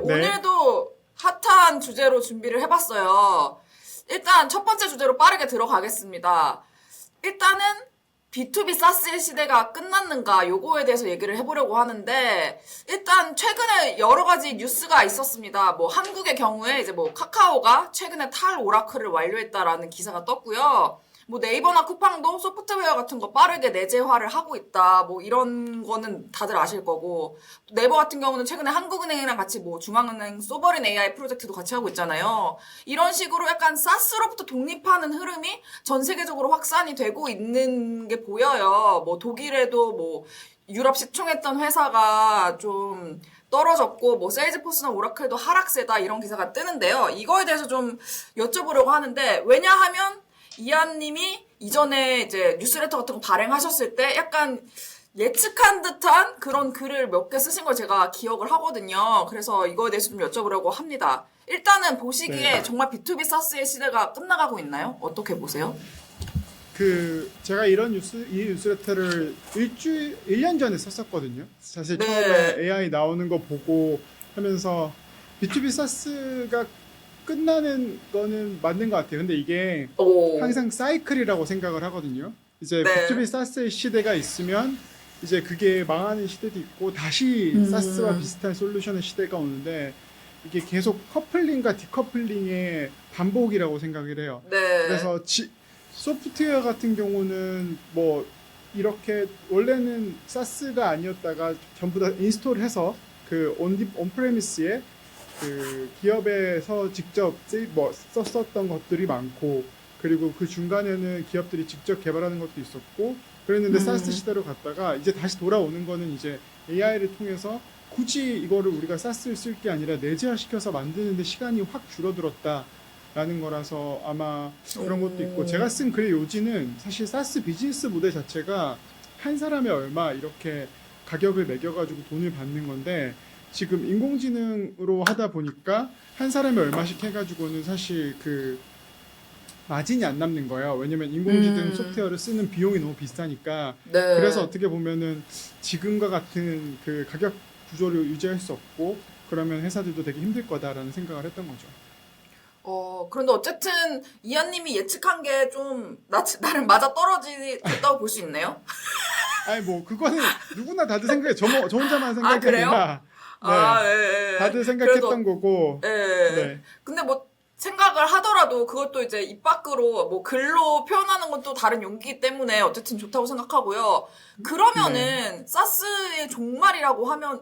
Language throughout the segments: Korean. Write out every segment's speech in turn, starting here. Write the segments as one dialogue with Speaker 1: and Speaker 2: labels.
Speaker 1: 오늘도 핫한 주제로 준비를 해봤어요. 일단 첫 번째 주제로 빠르게 들어가겠습니다. 일단은 B2B 사스의 시대가 끝났는가 요거에 대해서 얘기를 해보려고 하는데, 일단 최근에 여러 가지 뉴스가 있었습니다. 뭐 한국의 경우에 이제 뭐 카카오가 최근에 탈 오라클을 완료했다라는 기사가 떴고요. 뭐 네이버나 쿠팡도 소프트웨어 같은 거 빠르게 내재화를 하고 있다. 뭐 이런 거는 다들 아실 거고, 네이버 같은 경우는 최근에 한국은행이랑 같이 뭐 중앙은행 소버린 AI 프로젝트도 같이 하고 있잖아요. 이런 식으로 약간 사스로부터 독립하는 흐름이 전 세계적으로 확산이 되고 있는 게 보여요. 뭐 독일에도 뭐 유럽 시총했던 회사가 좀 떨어졌고, 뭐 세일즈포스나 오라클도 하락세다 이런 기사가 뜨는데요. 이거에 대해서 좀 여쭤보려고 하는데, 왜냐하면 이한님이 이전에 이제 뉴스레터 같은 거 발행하셨을 때 약간 예측한 듯한 그런 글을 몇 개 쓰신 걸 제가 기억을 하거든요. 그래서 이거에 대해서 좀 여쭤보려고 합니다. 일단은 보시기에 정말 B2B 사스의 시대가 끝나가고 있나요? 어떻게 보세요?
Speaker 2: 제가 이 뉴스레터를 1년 전에 썼었거든요. 사실
Speaker 1: 네.
Speaker 2: 처음에 AI 나오는 거 보고 하면서 B2B 사스가 끝나는 거는 맞는 것 같아요. 근데 이게 항상 사이클이라고 생각을 하거든요. 이제
Speaker 1: 네.
Speaker 2: B2B 사스의 시대가 있으면 이제 그게 망하는 시대도 있고 다시 사스와 비슷한 솔루션의 시대가 오는데, 이게 계속 커플링과 디커플링의 반복이라고 생각을 해요.
Speaker 1: 네.
Speaker 2: 그래서 소프트웨어 같은 경우는 뭐 이렇게 원래는 사스가 아니었다가 전부 다 인스톨해서 그 온프레미스에 그 기업에서 직접 썼었던 것들이 많고, 그리고 그 중간에는 기업들이 직접 개발하는 것도 있었고 그랬는데 사스 시대로 갔다가 이제 다시 돌아오는 거는 이제 AI를 통해서 굳이 이거를 우리가 사스를 쓸 게 아니라 내재화시켜서 만드는데 시간이 확 줄어들었다라는 거라서 아마 그런 것도 있고, 제가 쓴 글의 요지는 사실 사스 비즈니스 모델 자체가 한 사람에 얼마 이렇게 가격을 매겨가지고 돈을 받는 건데, 지금 인공지능으로 하다 보니까 한 사람이 얼마씩 해가지고는 사실 그 마진이 안 남는 거예요. 왜냐면 인공지능 소프트웨어를 쓰는 비용이 너무 비싸니까.
Speaker 1: 네.
Speaker 2: 그래서 어떻게 보면은 지금과 같은 그 가격 구조를 유지할 수 없고, 그러면 회사들도 되게 힘들 거다라는 생각을 했던 거죠.
Speaker 1: 그런데 어쨌든 이한님이 예측한 게 좀 나름 맞아 떨어졌다고 볼 수 있네요.
Speaker 2: 아니 뭐 그거는 누구나 다들 생각해. 저 혼자만 생각이
Speaker 1: 그래요?
Speaker 2: 아니라
Speaker 1: 네.
Speaker 2: 다들 생각했던 거고.
Speaker 1: 네.
Speaker 2: 네.
Speaker 1: 근데 뭐 생각을 하더라도 그것도 이제 입 밖으로 뭐 글로 표현하는 건 또 다른 용기 때문에 어쨌든 좋다고 생각하고요. 그러면은 사스의 종말이라고 하면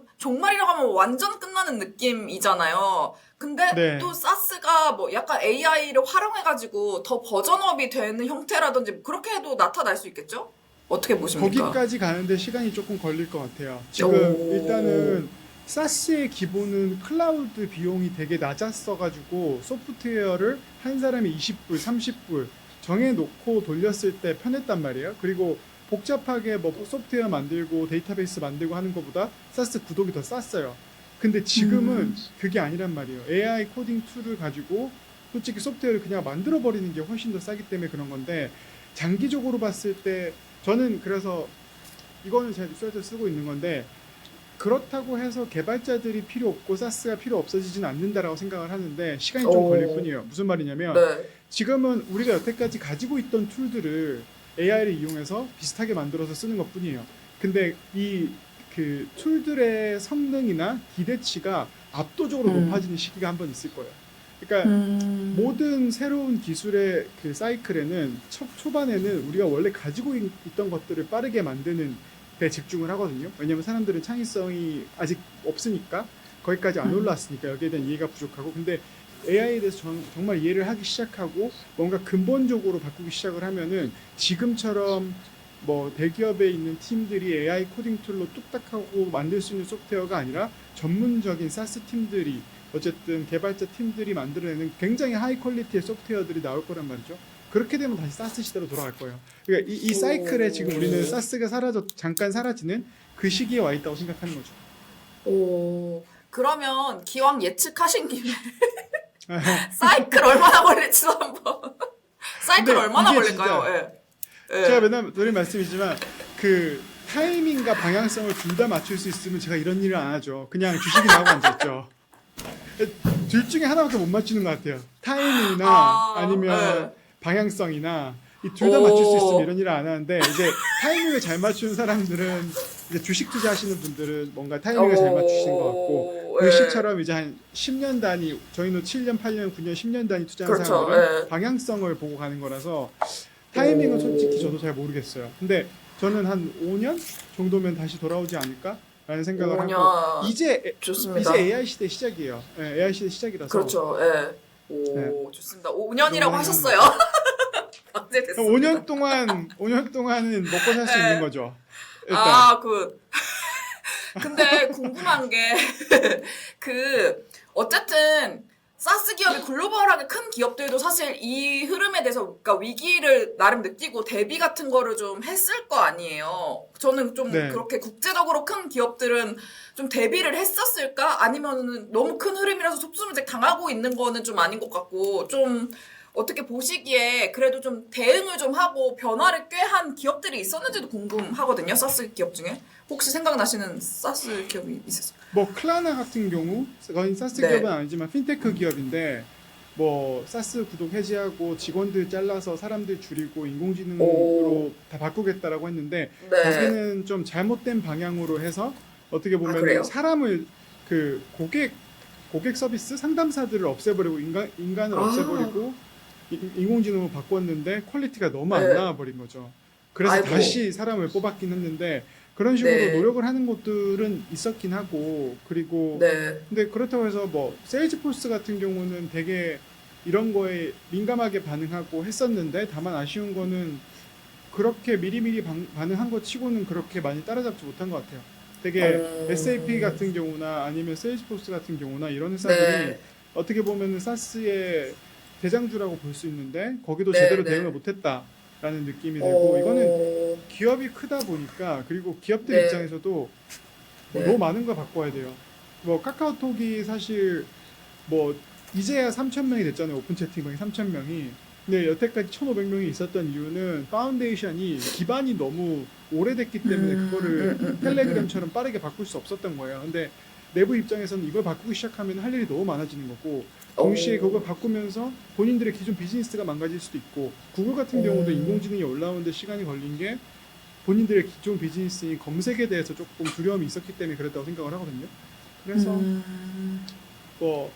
Speaker 1: 완전 끝나는 느낌이잖아요. 근데 또 사스가 뭐 약간 AI를 활용해가지고 더 버전업이 되는 형태라든지 뭐 그렇게 해도 나타날 수 있겠죠? 어떻게 보십니까?
Speaker 2: 거기까지 가는데 시간이 조금 걸릴 것 같아요. 지금 일단은 사스의 기본은 클라우드 비용이 되게 낮았어가지고 소프트웨어를 한 사람이 20불, 30불 정해놓고 돌렸을 때 편했단 말이에요. 그리고 복잡하게 뭐 소프트웨어 만들고 데이터베이스 만들고 하는 것보다 사스 구독이 더 쌌어요. 근데 지금은 그게 아니란 말이에요. AI 코딩 툴을 가지고 솔직히 소프트웨어를 그냥 만들어버리는 게 훨씬 더 싸기 때문에 그런 건데, 장기적으로 봤을 때 저는 그래서 이거는 제가 뉴스레터 쓰고 있는 건데, 그렇다고 해서 개발자들이 필요 없고 사스가 필요 없어지진 않는다라고 생각을 하는데, 시간이 좀 걸릴 뿐이에요. 무슨 말이냐면 지금은 우리가 여태까지 가지고 있던 툴들을 AI를 이용해서 비슷하게 만들어서 쓰는 것 뿐이에요. 근데 이 그 툴들의 성능이나 기대치가 압도적으로 높아지는 시기가 한번 있을 거예요. 그러니까 모든 새로운 기술의 그 사이클에는 초반에는 우리가 원래 가지고 있던 것들을 빠르게 만드는 데 집중을 하거든요. 왜냐면 사람들은 창의성이 아직 없으니까, 거기까지 안 올라왔으니까 여기에 대한 이해가 부족하고, 근데 AI에 대해서 정말 이해를 하기 시작하고 뭔가 근본적으로 바꾸기 시작을 하면은 지금처럼 뭐 대기업에 있는 팀들이 AI 코딩 툴로 뚝딱하고 만들 수 있는 소프트웨어가 아니라 전문적인 사스 팀들이, 어쨌든 개발자 팀들이 만들어내는 굉장히 하이 퀄리티의 소프트웨어들이 나올 거란 말이죠. 그렇게 되면 다시 사스 시대로 돌아갈 거예요. 그러니까 이 사이클에 지금 우리는 사스가 잠깐 사라지는 그 시기에 와 있다고 생각하는 거죠.
Speaker 1: 그러면 기왕 예측하신 김에 사이클 얼마나 걸릴지도 한번. 사이클 얼마나 걸릴까요?
Speaker 2: 제가 맨날 드린 말씀이지만 그 타이밍과 방향성을 둘 다 맞출 수 있으면 제가 이런 일을 안 하죠. 그냥 주식이나 하고 앉아있죠. 둘 중에 하나밖에 못 맞추는 것 같아요. 타이밍이나 아니면
Speaker 1: 네.
Speaker 2: 방향성이나 이 둘 다 맞출 수
Speaker 1: 오.
Speaker 2: 있으면 이런 일을 안 하는데 이제 타이밍을 잘 맞추는 사람들은 이제 주식 투자하시는 분들은 뭔가 타이밍을 잘 맞추시는 것 같고
Speaker 1: 네.
Speaker 2: 글씨처럼 이제 한 10년 단위 저희는 7년, 8년, 9년, 10년 단위 투자하는
Speaker 1: 그렇죠.
Speaker 2: 사람들은
Speaker 1: 네.
Speaker 2: 방향성을 보고 가는 거라서 타이밍은
Speaker 1: 오.
Speaker 2: 솔직히 저도 잘 모르겠어요. 근데 저는 한 5년 정도면 다시 돌아오지 않을까라는 생각을 하고
Speaker 1: 5년.
Speaker 2: 이제
Speaker 1: 좋습니다.
Speaker 2: AI 시대 시작이에요. 네, AI 시대 시작이라서
Speaker 1: 그렇죠. 예. 오,
Speaker 2: 네.
Speaker 1: 좋습니다. 5년이라고 하셨어요. 박제됐습니다.
Speaker 2: 5년 동안은 먹고 살 수
Speaker 1: 네.
Speaker 2: 있는 거죠. 일단
Speaker 1: 아, 근데 궁금한 게, 어쨌든, 사스 기업이 글로벌하게 큰 기업들도 사실 이 흐름에 대해서, 그러니까 위기를 나름 느끼고 대비 같은 거를 좀 했을 거 아니에요. 저는 좀
Speaker 2: 네.
Speaker 1: 그렇게 국제적으로 큰 기업들은 좀 대비를 했었을까? 아니면은 너무 큰 흐름이라서 속수무책 당하고 있는 거는 좀 아닌 것 같고, 좀, 어떻게 보시기에 그래도 좀 대응을 좀 하고 변화를 꽤 한 기업들이 있었는지도 궁금하거든요. 사스 기업 중에. 혹시 생각나시는 사스 기업이 있었어요?
Speaker 2: 뭐 클라나 같은 경우 거의 사스
Speaker 1: 네.
Speaker 2: 기업은 아니지만 핀테크 기업인데 뭐 사스 구독 해지하고 직원들 잘라서 사람들 줄이고 인공지능으로
Speaker 1: 오.
Speaker 2: 다 바꾸겠다라고 했는데
Speaker 1: 네.
Speaker 2: 거기는 좀 잘못된 방향으로 해서 어떻게
Speaker 1: 그래요?
Speaker 2: 보면 사람을 그 고객 서비스 상담사들을 없애버리고 인간을
Speaker 1: 아.
Speaker 2: 없애버리고 인공지능으로 바꿨는데 퀄리티가 너무 안
Speaker 1: 네.
Speaker 2: 나와버린 거죠. 그래서
Speaker 1: 아이고.
Speaker 2: 다시 사람을 뽑았긴 했는데 그런 식으로
Speaker 1: 네.
Speaker 2: 노력을 하는 곳들은 있었긴 하고 그리고
Speaker 1: 네.
Speaker 2: 근데 그렇다고 해서 뭐 세일즈포스 같은 경우는 되게 이런 거에 민감하게 반응하고 했었는데 다만 아쉬운 거는 그렇게 미리미리 반응한 것 치고는 그렇게 많이 따라잡지 못한 것 같아요. 되게 SAP 같은 경우나 아니면 세일즈포스 같은 경우나 이런 회사들이
Speaker 1: 네.
Speaker 2: 어떻게 보면 사스의 대장주라고 볼 수 있는데 거기도
Speaker 1: 네,
Speaker 2: 제대로
Speaker 1: 네.
Speaker 2: 대응을 못했다라는 느낌이 들고 이거는
Speaker 1: 오.
Speaker 2: 기업이 크다 보니까 그리고 기업들
Speaker 1: 네.
Speaker 2: 입장에서도 뭐
Speaker 1: 네.
Speaker 2: 너무 많은 걸 바꿔야 돼요. 뭐 카카오톡이 사실 뭐 이제야 3,000명이 됐잖아요. 오픈 채팅방이 3,000명이. 근데 여태까지 1,500명이 있었던 이유는 파운데이션이 기반이 너무 오래됐기 때문에 그거를 텔레그램처럼 빠르게 바꿀 수 없었던 거예요. 근데 내부 입장에서는 이걸 바꾸기 시작하면 할 일이 너무 많아지는 거고 동시에 그걸 바꾸면서 본인들의 기존 비즈니스가 망가질 수도 있고 구글 같은 경우도 인공지능이 올라오는데 시간이 걸린 게 본인들의 기존 비즈니스인 검색에 대해서 조금 두려움이 있었기 때문에 그랬다고 생각을 하거든요. 그래서 뭐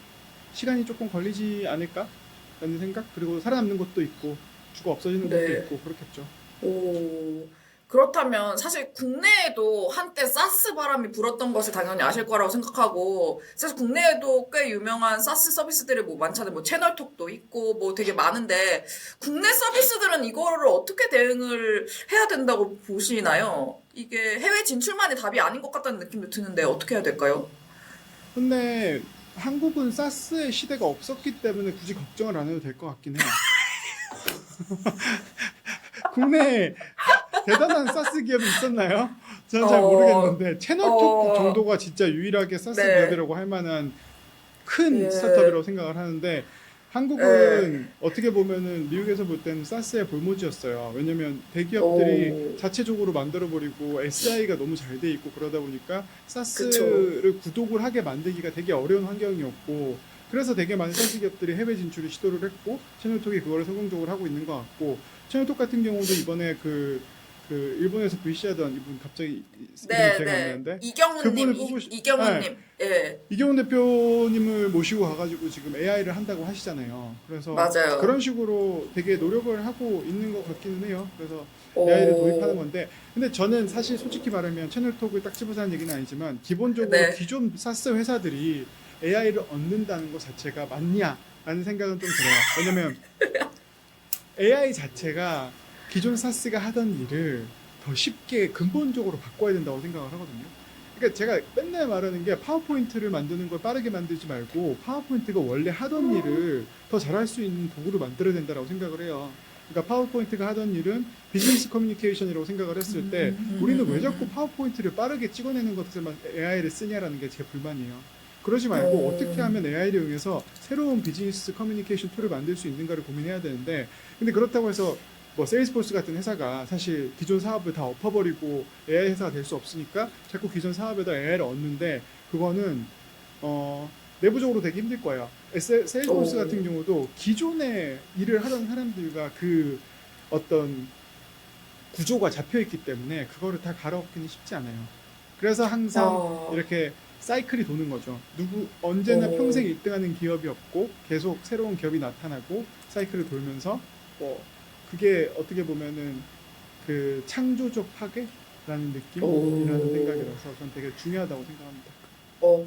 Speaker 2: 시간이 조금 걸리지 않을까라는 생각 그리고 살아남는 것도 있고 주가 없어지는 것도
Speaker 1: 네.
Speaker 2: 있고 그렇겠죠.
Speaker 1: 오. 그렇다면 사실 국내에도 한때 사스 바람이 불었던 것을 당연히 아실 거라고 생각하고 사실 국내에도 꽤 유명한 사스 서비스들이 뭐 많잖아요. 뭐 채널톡도 있고 뭐 되게 많은데 국내 서비스들은 이거를 어떻게 대응을 해야 된다고 보시나요? 이게 해외 진출만이 답이 아닌 것 같다는 느낌도 드는데 어떻게 해야 될까요?
Speaker 2: 근데 한국은 사스의 시대가 없었기 때문에 굳이 걱정을 안 해도 될 것 같긴 해요. 국내에 대단한 사스 기업이 있었나요? 저는 잘 모르겠는데 채널톡 정도가 진짜 유일하게 사스
Speaker 1: 네.
Speaker 2: 기업이라고 할 만한 큰
Speaker 1: 예.
Speaker 2: 스타트업이라고 생각을 하는데 한국은 어떻게 보면은 미국에서 볼 때는 사스의 볼모지였어요. 왜냐면 대기업들이 자체적으로 만들어버리고 SI가 너무 잘 돼 있고 그러다 보니까 사스를 구독을 하게 만들기가 되게 어려운 환경이었고 그래서 되게 많은 사스 기업들이 해외 진출을 시도를 했고 채널톡이 그거를 성공적으로 하고 있는 것 같고 채널톡 같은 경우도 이번에 그 일본에서 VC하던 이분 갑자기 이름이 기억이 안 나는데
Speaker 1: 이경훈님,
Speaker 2: 그분을
Speaker 1: 이경훈님, 예,
Speaker 2: 이경훈 대표님을 모시고 가가지고 지금 AI를 한다고 하시잖아요. 그래서
Speaker 1: 맞아요.
Speaker 2: 그런 식으로 되게 노력을 하고 있는 것 같기는 해요. 그래서 AI를 도입하는 건데 근데 저는 사실 솔직히 말하면 채널톡을 딱 집어서 하는 얘기는 아니지만 기본적으로
Speaker 1: 네.
Speaker 2: 기존 사스 회사들이 AI를 얻는다는 것 자체가 맞냐라는 생각은 좀 들어요. 왜냐면 AI 자체가 기존 사스가 하던 일을 더 쉽게 근본적으로 바꿔야 된다고 생각을 하거든요. 그러니까 제가 맨날 말하는 게 파워포인트를 만드는 걸 빠르게 만들지 말고 파워포인트가 원래 하던 일을 더 잘할 수 있는 도구를 만들어야 된다고 생각을 해요. 그러니까 파워포인트가 하던 일은 비즈니스 커뮤니케이션이라고 생각을 했을 때 우리는 왜 자꾸 파워포인트를 빠르게 찍어내는 것들만 AI를 쓰냐라는 게 제 불만이에요. 그러지 말고 어떻게 하면 AI를 이용해서 새로운 비즈니스 커뮤니케이션 툴을 만들 수 있는가를 고민해야 되는데 근데 그렇다고 해서 뭐 세일즈포스 같은 회사가 사실 기존 사업을 다 엎어버리고 AI 회사가 될 수 없으니까 자꾸 기존 사업에다 AI를 얻는데 그거는 내부적으로 되게 힘들 거예요. 세일즈포스 같은 경우도 기존에 일을 하던 사람들과 그 어떤 구조가 잡혀 있기 때문에 그거를 다 갈아엎기는 쉽지 않아요. 그래서 항상 이렇게 사이클이 도는 거죠. 언제나 평생 1등하는 기업이 없고 계속 새로운 기업이 나타나고 사이클을 돌면서 그게 어떻게 보면은 그 창조적 파괴라는 느낌이라는 생각이라서 전 되게 중요하다고 생각합니다.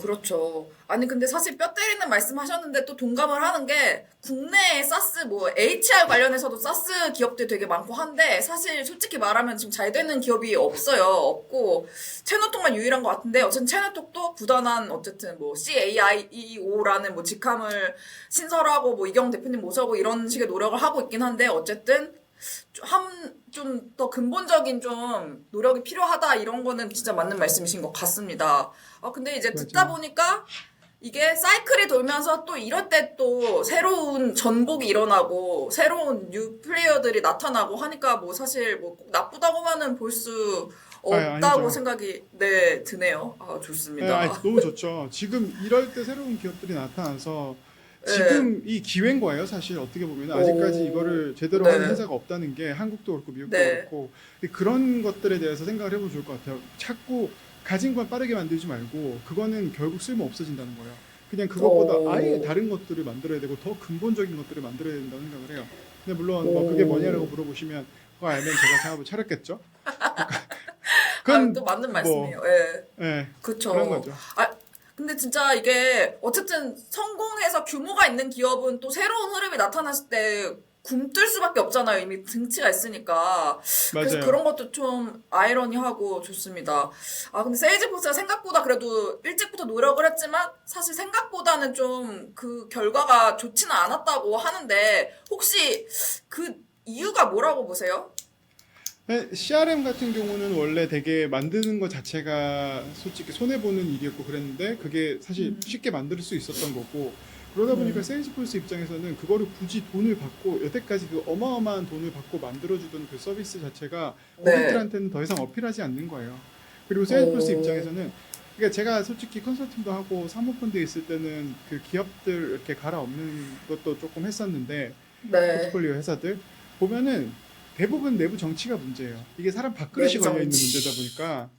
Speaker 1: 그렇죠. 아니, 근데 사실 뼈 때리는 말씀 하셨는데 또 동감을 하는 게 국내에 사스, 뭐, HR 관련해서도 사스 기업들 되게 많고 한데 사실 솔직히 말하면 지금 잘 되는 기업이 없어요. 없고, 채널톡만 유일한 것 같은데 어쨌든 채널톡도 부단한 어쨌든 뭐, CAIEO라는 뭐 직함을 신설하고 뭐, 이경 대표님 모셔고 이런 식의 노력을 하고 있긴 한데 어쨌든 좀 더 근본적인 좀 노력이 필요하다 이런 거는 진짜 맞는 말씀이신 것 같습니다. 근데 이제 듣다
Speaker 2: 맞아요.
Speaker 1: 보니까 이게 사이클이 돌면서 또 이럴 때 또 새로운 전복이 일어나고 새로운 뉴 플레이어들이 나타나고 하니까 뭐 사실 뭐 꼭 나쁘다고만은 볼 수 없다고
Speaker 2: 아니죠.
Speaker 1: 생각이 네 드네요. 좋습니다.
Speaker 2: 너무 좋죠. 지금 이럴 때 새로운 기업들이 나타나서
Speaker 1: 네.
Speaker 2: 지금 이 기회인 거예요. 사실 어떻게 보면 아직까지 이거를 제대로
Speaker 1: 네.
Speaker 2: 하는 회사가 없다는 게 한국도 그렇고 미국도
Speaker 1: 네.
Speaker 2: 그렇고 그런 것들에 대해서 생각을 해보면 좋을 것 같아요. 자꾸 가진 걸 빠르게 만들지 말고 그거는 결국 쓸모 없어진다는 거예요. 그냥 그것보다 아예 다른 것들을 만들어야 되고 더 근본적인 것들을 만들어야 된다고 생각을 해요. 근데 물론 뭐 그게 뭐냐라고 물어보시면 그거 알면 제가 창업을 차렸겠죠. 그건
Speaker 1: 또 맞는
Speaker 2: 뭐
Speaker 1: 말씀이에요. 예.
Speaker 2: 그런
Speaker 1: 그쵸.
Speaker 2: 거죠.
Speaker 1: 근데 진짜 이게 어쨌든 성공해서 규모가 있는 기업은 또 새로운 흐름이 나타났을 때 굼뜰 수밖에 없잖아요. 이미 등치가 있으니까. 그래서
Speaker 2: 맞아요.
Speaker 1: 그런 것도 좀 아이러니하고 좋습니다. 근데 세일즈포스가 생각보다 그래도 일찍부터 노력을 했지만 사실 생각보다는 좀 그 결과가 좋지는 않았다고 하는데 혹시 그 이유가 뭐라고 보세요?
Speaker 2: CRM 같은 경우는 원래 되게 만드는 것 자체가 솔직히 손해보는 일이었고 그랬는데 그게 사실 쉽게 만들 수 있었던 거고 그러다 보니까 세일즈포스 입장에서는 그거를 굳이 돈을 받고 여태까지 그 어마어마한 돈을 받고 만들어주던 그 서비스 자체가
Speaker 1: 네.
Speaker 2: 고객들한테는 더 이상 어필하지 않는 거예요. 그리고 세일즈포스 입장에서는 그러니까 제가 솔직히 컨설팅도 하고 사모펀드에 있을 때는 그 기업들 이렇게 갈아엎는 것도 조금 했었는데
Speaker 1: 네.
Speaker 2: 포트폴리오 회사들 보면은 대부분 내부 정치가 문제예요. 이게 사람 밥그릇이
Speaker 1: 내부
Speaker 2: 걸려 있는
Speaker 1: 정치.
Speaker 2: 문제다 보니까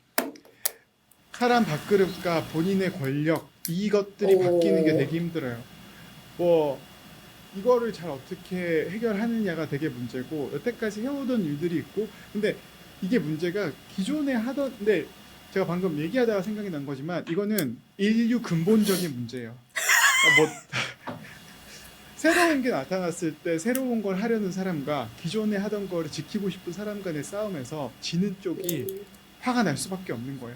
Speaker 2: 사람 밥그릇과 본인의 권력 이것들이 바뀌는 게 되게 힘들어요. 뭐 이거를 잘 어떻게 해결하느냐가 되게 문제고 여태까지 해오던 일들이 있고 근데 이게 문제가 기존에 하던 근데 제가 방금 얘기하다가 생각이 난 거지만 이거는 인류 근본적인 문제예요. 뭐 새로운 게 나타났을 때 새로운 걸 하려는 사람과 기존에 하던 거를 지키고 싶은 사람 간의 싸움에서 지는 쪽이 화가 날 수밖에 없는 거예요.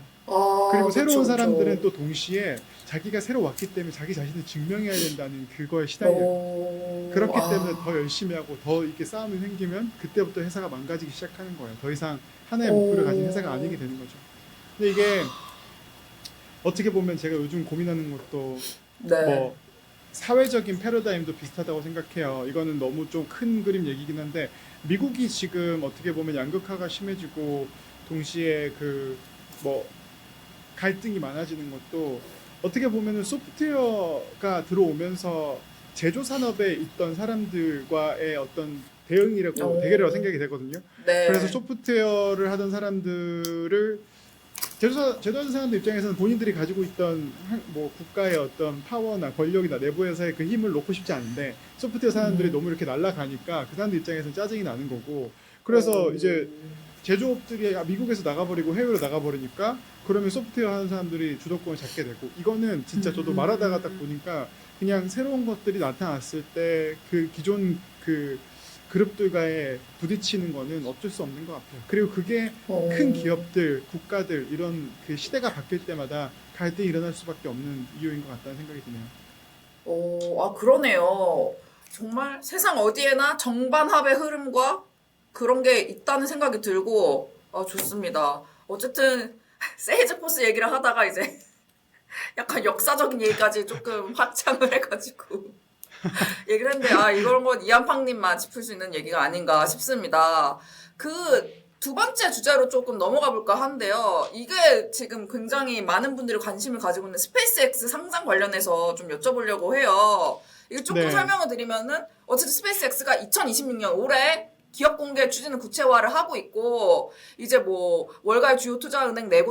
Speaker 2: 그리고 새로운
Speaker 1: 그쵸,
Speaker 2: 사람들은
Speaker 1: 그쵸.
Speaker 2: 또 동시에 자기가 새로 왔기 때문에 자기 자신을 증명해야 된다는 그거에 시달려요. 그렇기 때문에 더 열심히 하고 더 이렇게 싸움이 생기면 그때부터 회사가 망가지기 시작하는 거예요. 더 이상 하나의 목표를 가진 회사가 아니게 되는 거죠. 근데 이게 어떻게 보면 제가 요즘 고민하는 것도
Speaker 1: 네.
Speaker 2: 뭐 사회적인 패러다임도 비슷하다고 생각해요. 이거는 너무 좀 큰 그림 얘기긴 한데 미국이 지금 어떻게 보면 양극화가 심해지고 동시에 그 뭐 갈등이 많아지는 것도 어떻게 보면은 소프트웨어가 들어오면서 제조 산업에 있던 사람들과의 어떤 대응이라고 대결이라고 생각이 되거든요.
Speaker 1: 네.
Speaker 2: 그래서 소프트웨어를 하던 사람들을 제조하는 사람들 입장에서는 본인들이 가지고 있던 뭐 국가의 어떤 파워나 권력이나 내부에서의 그 힘을 놓고 싶지 않은데 소프트웨어 사람들이 너무 이렇게 날아가니까 그 사람들 입장에서는 짜증이 나는 거고 그래서 이제 제조업들이 미국에서 나가버리고 해외로 나가버리니까 그러면 소프트웨어 하는 사람들이 주도권을 잡게 되고 이거는 진짜 저도 말하다가 딱 보니까 그냥 새로운 것들이 나타났을 때 그 기존 그 그룹들과의 부딪히는 거는 어쩔 수 없는 것 같아요. 그리고 그게 큰 기업들, 국가들 이런 그 시대가 바뀔 때마다 갈등이 일어날 수밖에 없는 이유인 것 같다는 생각이 드네요.
Speaker 1: 그러네요. 정말 세상 어디에나 정반합의 흐름과 그런 게 있다는 생각이 들고, 좋습니다. 어쨌든, 세일즈포스 얘기를 하다가 이제 약간 역사적인 얘기까지 조금 확장을 해가지고 얘기를 했는데, 이런 건 이한팡님만 짚을 수 있는 얘기가 아닌가 싶습니다. 그 두 번째 주제로 조금 넘어가 볼까 하는데요. 이게 지금 굉장히 많은 분들이 관심을 가지고 있는 스페이스X 상장 관련해서 좀 여쭤보려고 해요. 이거 조금
Speaker 2: 네.
Speaker 1: 설명을 드리면은 어쨌든 스페이스X가 2026년 올해 기업 공개 추진을 구체화를 하고 있고 이제 뭐 월가의 주요 투자은행 네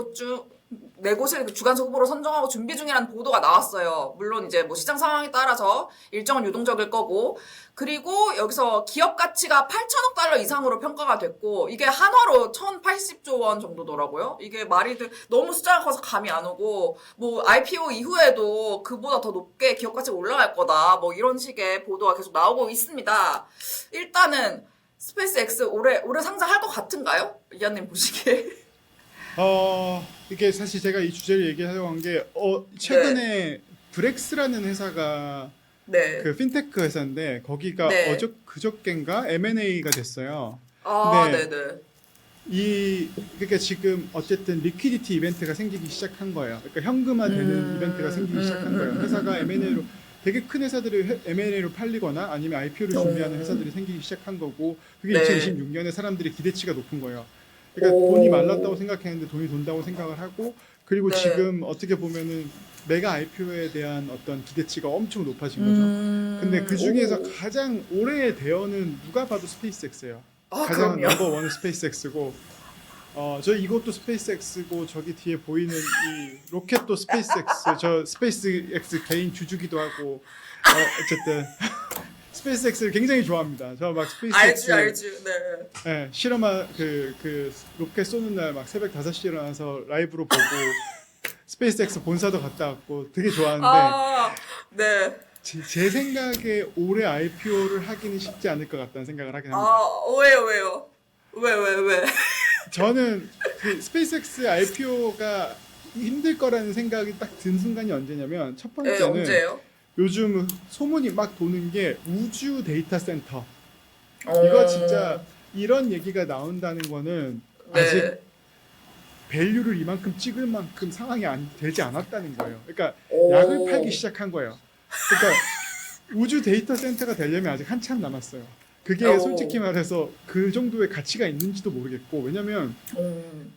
Speaker 1: 곳을 주관적 후보로 선정하고 준비 중이라는 보도가 나왔어요. 물론 이제 뭐 시장 상황에 따라서 일정은 유동적일 거고 그리고 여기서 기업 가치가 8천억 달러 이상으로 평가가 됐고 이게 한화로 1,080조 원 정도더라고요. 이게 말이 너무 숫자가 커서 감이 안 오고 뭐 IPO 이후에도 그보다 더 높게 기업 가치가 올라갈 거다. 뭐 이런 식의 보도가 계속 나오고 있습니다. 일단은 스페이스X 올해 상장할 것 같은가요? 이하님 보시기에.
Speaker 2: 이게 사실 제가 이 주제를 얘기하려고 한 게 최근에 브렉스라는 회사가
Speaker 1: 네.
Speaker 2: 그 핀테크 회사인데 거기가
Speaker 1: 네.
Speaker 2: 그저껜가 M&A가 됐어요.
Speaker 1: 아,
Speaker 2: 네.
Speaker 1: 네네.
Speaker 2: 그러니까 지금 어쨌든 리퀴디티 이벤트가 생기기 시작한 거예요. 그러니까 현금화되는 이벤트가 생기기 시작한 거예요. 회사가 M&A로 되게 큰 회사들이 M&A로 팔리거나 아니면 IPO를 준비하는 회사들이 생기기 시작한 거고 그게
Speaker 1: 네.
Speaker 2: 2026년에 사람들이 기대치가 높은 거예요. 그러니까 돈이 말랐다고 생각했는데 돈이 돈다고 생각을 하고 그리고
Speaker 1: 네.
Speaker 2: 지금 어떻게 보면은 메가 IPO에 대한 어떤 기대치가 엄청 높아진 거죠. 근데 그 중에서 가장 올해의 대어는 누가 봐도 스페이스X예요.
Speaker 1: 아,
Speaker 2: 가장
Speaker 1: 그럼요.
Speaker 2: 넘버 원은 스페이스X고 저 이것도 스페이스X고 저기 뒤에 보이는 이 로켓도 스페이스X 저 스페이스X 개인 주주기도 하고 어쨌든 스페이스X를 굉장히 좋아합니다. 저 막 스페이스X
Speaker 1: 알지. 네.
Speaker 2: 네, 실험한 그 로켓 쏘는 날 막 새벽 5시에 일어나서 라이브로 보고 스페이스X 본사도 갔다 왔고 되게 좋아하는데
Speaker 1: 아, 네.
Speaker 2: 제 생각에 올해 IPO를 하기는 쉽지 않을 것 같다는 생각을 하긴 합니다.
Speaker 1: 아, 왜요? 왜?
Speaker 2: 저는 그 스페이스X IPO가 힘들 거라는 생각이 딱 든 순간이 언제냐면 첫
Speaker 1: 네,
Speaker 2: 번째는
Speaker 1: 언제요?
Speaker 2: 요즘 소문이 막 도는 게 우주 데이터 센터. 이거 진짜 이런 얘기가 나온다는 거는 아직
Speaker 1: 네.
Speaker 2: 밸류를 이만큼 찍을 만큼 상황이 되지 않았다는 거예요. 그러니까
Speaker 1: 오.
Speaker 2: 약을 팔기 시작한 거예요. 그러니까 우주 데이터 센터가 되려면 아직 한참 남았어요. 그게
Speaker 1: 오.
Speaker 2: 솔직히 말해서 그 정도의 가치가 있는지도 모르겠고 왜냐면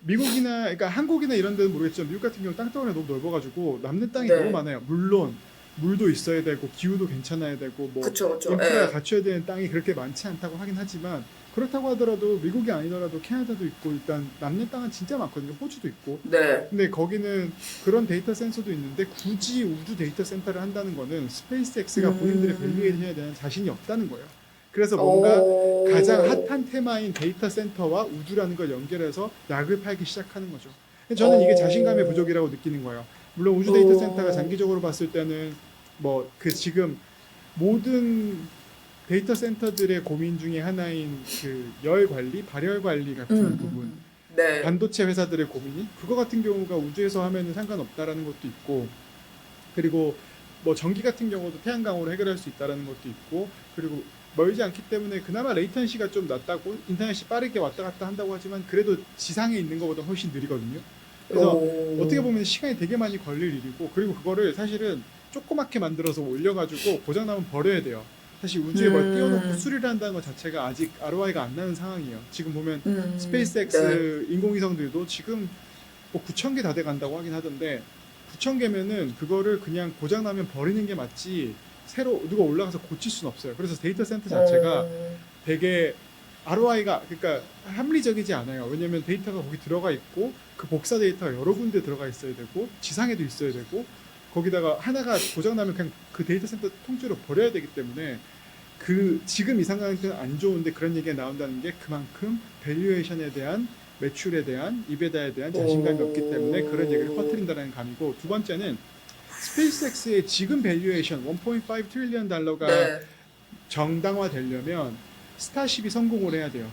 Speaker 2: 미국이나 그러니까 한국이나 이런 데는 모르겠지만 미국 같은 경우 땅덩어리가 너무 넓어가지고 남는 땅이
Speaker 1: 네.
Speaker 2: 너무 많아요. 물론 물도 있어야 되고 기후도 괜찮아야 되고 뭐
Speaker 1: 그쵸.
Speaker 2: 인프라가
Speaker 1: 예.
Speaker 2: 갖춰야 되는 땅이 그렇게 많지 않다고 하긴 하지만 그렇다고 하더라도 미국이 아니더라도 캐나다도 있고 일단 남는 땅은 진짜 많거든요. 호주도 있고.
Speaker 1: 네.
Speaker 2: 근데 거기는 그런 데이터 센터도 있는데 굳이 우주 데이터 센터를 한다는 거는 스페이스X가 본인들의 밸류에이션에 대한 자신이 없다는 거예요. 그래서 뭔가
Speaker 1: 오.
Speaker 2: 가장 핫한 테마인 데이터 센터와 우주라는 걸 연결해서 약을 팔기 시작하는 거죠. 저는 이게 자신감의 부족이라고 느끼는 거예요. 물론 우주 데이터 센터가 장기적으로 봤을 때는 뭐 그 지금 모든 데이터 센터들의 고민 중에 하나인 그 열 관리, 발열 관리 같은 부분,
Speaker 1: 네.
Speaker 2: 반도체 회사들의 고민이 그거 같은 경우가 우주에서 하면은 상관없다라는 것도 있고, 그리고 뭐 전기 같은 경우도 태양광으로 해결할 수 있다라는 것도 있고, 그리고 멀지 않기 때문에 그나마 레이턴시가 좀 낮다고 인터넷이 빠르게 왔다 갔다 한다고 하지만 그래도 지상에 있는 것보다 훨씬 느리거든요. 그래서 어떻게 보면 시간이 되게 많이 걸릴 일이고, 그리고 그거를 사실은 조그맣게 만들어서 올려가지고 고장나면 버려야 돼요. 사실 우주에 뭘 띄워놓고 수리를 한다는 것 자체가 아직 ROI가 안 나는 상황이에요. 지금 보면 스페이스X 인공위성들도 지금 뭐 9,000개 다 돼 간다고 하긴 하던데 9,000개면은 그거를 그냥 고장나면 버리는 게 맞지 새로 누가 올라가서 고칠 수는 없어요. 그래서 데이터 센터 자체가 되게 ROI가 그러니까 합리적이지 않아요. 왜냐면 데이터가 거기 들어가 있고 그 복사 데이터가 여러 군데 들어가 있어야 되고 지상에도 있어야 되고 거기다가 하나가 고장나면 그냥 그 데이터 센터 통째로 버려야 되기 때문에 그 지금 이 상황은 안 좋은데 그런 얘기가 나온다는 게 그만큼 밸류에이션에 대한 매출에 대한 이베다에 대한 자신감이 없기 때문에 그런 얘기를 퍼뜨린다는 감이고, 두 번째는 스페이스X의 지금 밸류에이션 1.5 트릴리언 달러가
Speaker 1: 네.
Speaker 2: 정당화되려면 스타쉽이 성공을 해야 돼요.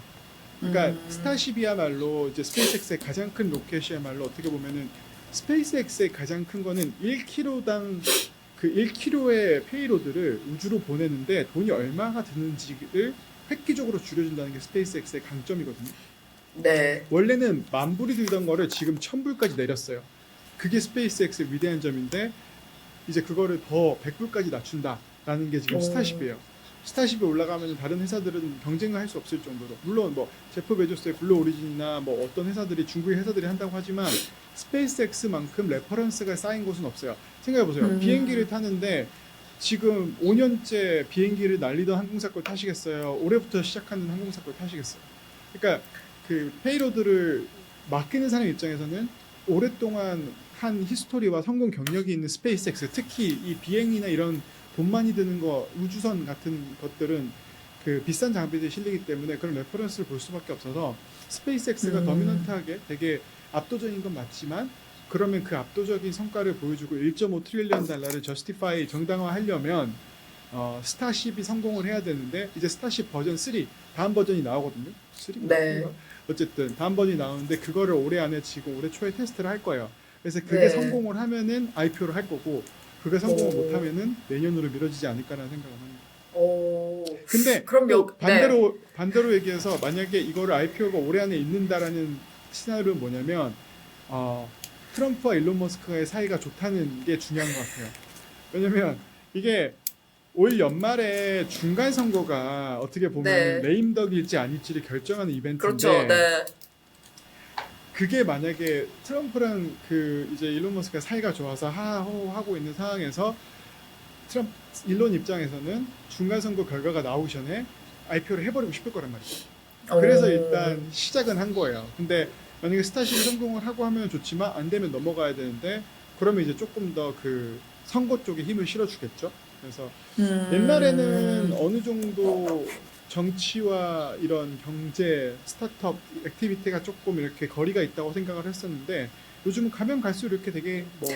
Speaker 2: 그러니까 스타쉽이야말로 이제 스페이스X의 가장 큰 로켓이야말로 어떻게 보면은 스페이스X의 가장 큰 거는 1kg당 그 1kg의 페이로드를 우주로 보내는데 돈이 얼마가 드는지를 획기적으로 줄여준다는 게 스페이스X의 강점이거든요.
Speaker 1: 네.
Speaker 2: 원래는 10,000불이 들던 거를 지금 1,000불까지 내렸어요. 그게 스페이스X의 위대한 점인데 이제 그거를 더 100불까지 낮춘다라는 게 지금 스타쉽이에요. 스타쉽에 올라가면 다른 회사들은 경쟁을 할 수 없을 정도로, 물론 뭐 제프 베조스의 블루 오리진이나 뭐 어떤 회사들이 중국의 회사들이 한다고 하지만 스페이스X만큼 레퍼런스가 쌓인 곳은 없어요. 생각해 보세요. 비행기를 타는데 지금 5년째 비행기를 날리던 항공사 걸 타시겠어요? 올해부터 시작하는 항공사 걸 타시겠어요? 그러니까 그 페이로드를 맡기는 사람 입장에서는 오랫동안 한 히스토리와 성공 경력이 있는 스페이스X, 특히 이 비행이나 이런 돈 많이 드는 거, 우주선 같은 것들은 그 비싼 장비들이 실리기 때문에 그런 레퍼런스를 볼 수밖에 없어서 스페이스X가 더미넌트하게 되게 압도적인 건 맞지만, 그러면 그 압도적인 성과를 보여주고 1.5 트릴리언 달러를 저스티파이 정당화하려면 스타쉽이 성공을 해야 되는데, 이제 스타쉽 버전 3 다음 버전이 나오거든요. 3인가?
Speaker 1: 네.
Speaker 2: 어쨌든 다음 버전이 나오는데 그거를 올해 안에 지금 올해 초에 테스트를 할 거예요. 그래서 그게 성공을 하면은 IPO를 할 거고, 그게 성공을 못하면은 내년으로 미뤄지지 않을까라는 생각을 합니다. 근데
Speaker 1: 그럼
Speaker 2: 또 반대로 얘기해서 만약에 이거를 IPO가 올해 안에 있는다라는 시나리오는 뭐냐면 트럼프와 일론 머스크의 사이가 좋다는 게 중요한 것 같아요. 왜냐면 이게 올 연말에 중간 선거가 어떻게 보면 레임덕일지 아닐지를 결정하는 이벤트인데,
Speaker 1: 그렇죠. 네.
Speaker 2: 그게 만약에 트럼프랑 그 이제 일론 머스크가 사이가 좋아서 하하호 하고 있는 상황에서 일론 입장에서는 중간 선거 결과가 나오기 전에 IPO를 해버리고 싶을 거란 말이죠. 그래서 일단 시작은 한 거예요. 근데 만약에 스타쉽이 성공을 하고 하면 좋지만 안 되면 넘어가야 되는데, 그러면 이제 조금 더 그 선거 쪽에 힘을 실어주겠죠. 그래서 옛날에는 어느 정도 정치와 이런 경제, 스타트업 액티비티가 조금 이렇게 거리가 있다고 생각을 했었는데, 요즘은 가면 갈수록 이렇게 되게 뭐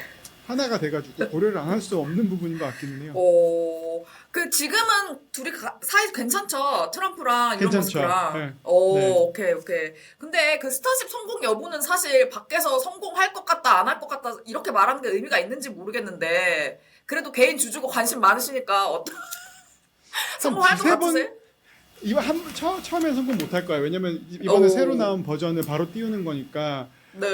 Speaker 2: 하나가 돼가지고 고려를 안 할 수 없는 부분인 것 같기는 해요.
Speaker 1: 그 지금은 둘이 사이 괜찮죠? 트럼프랑 일론
Speaker 2: 괜찮죠.
Speaker 1: 머스크랑.
Speaker 2: 네. 네.
Speaker 1: 오케이. 근데 그 스타쉽 성공 여부는 사실 밖에서 성공할 것 같다, 안 할 것 같다 이렇게 말하는 게 의미가 있는지 모르겠는데, 그래도 개인 주주고 관심 많으시니까 어떤 성공할 것 같으세요?
Speaker 2: 이거 처음에 성공 못 할 거야. 왜냐면 이번에 새로 나온 버전을 바로 띄우는 거니까.
Speaker 1: 네.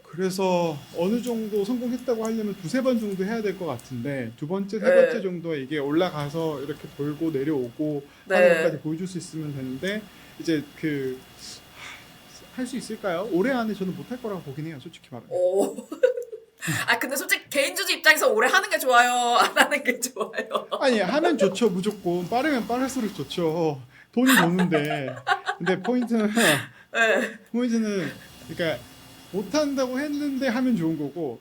Speaker 2: 그래서 어느 정도 성공했다고 하려면 두세 번 정도 해야 될 것 같은데, 두 번째, 세 번째 정도에 이게 올라가서 이렇게 돌고 내려오고 하는 것까지 보여줄 수 있으면 되는데, 이제 할 수 있을까요? 올해 안에 저는 못 할 거라고 보긴 해요, 솔직히 말하면.
Speaker 1: 근데 솔직히 개인 주주 입장에서 오래 하는 게 좋아요? 안 하는 게 좋아요?
Speaker 2: 아니, 하면 좋죠. 무조건 빠르면 빠를수록 좋죠. 돈이 도는데. 근데 포인트는 그러니까 못한다고 했는데 하면 좋은 거고,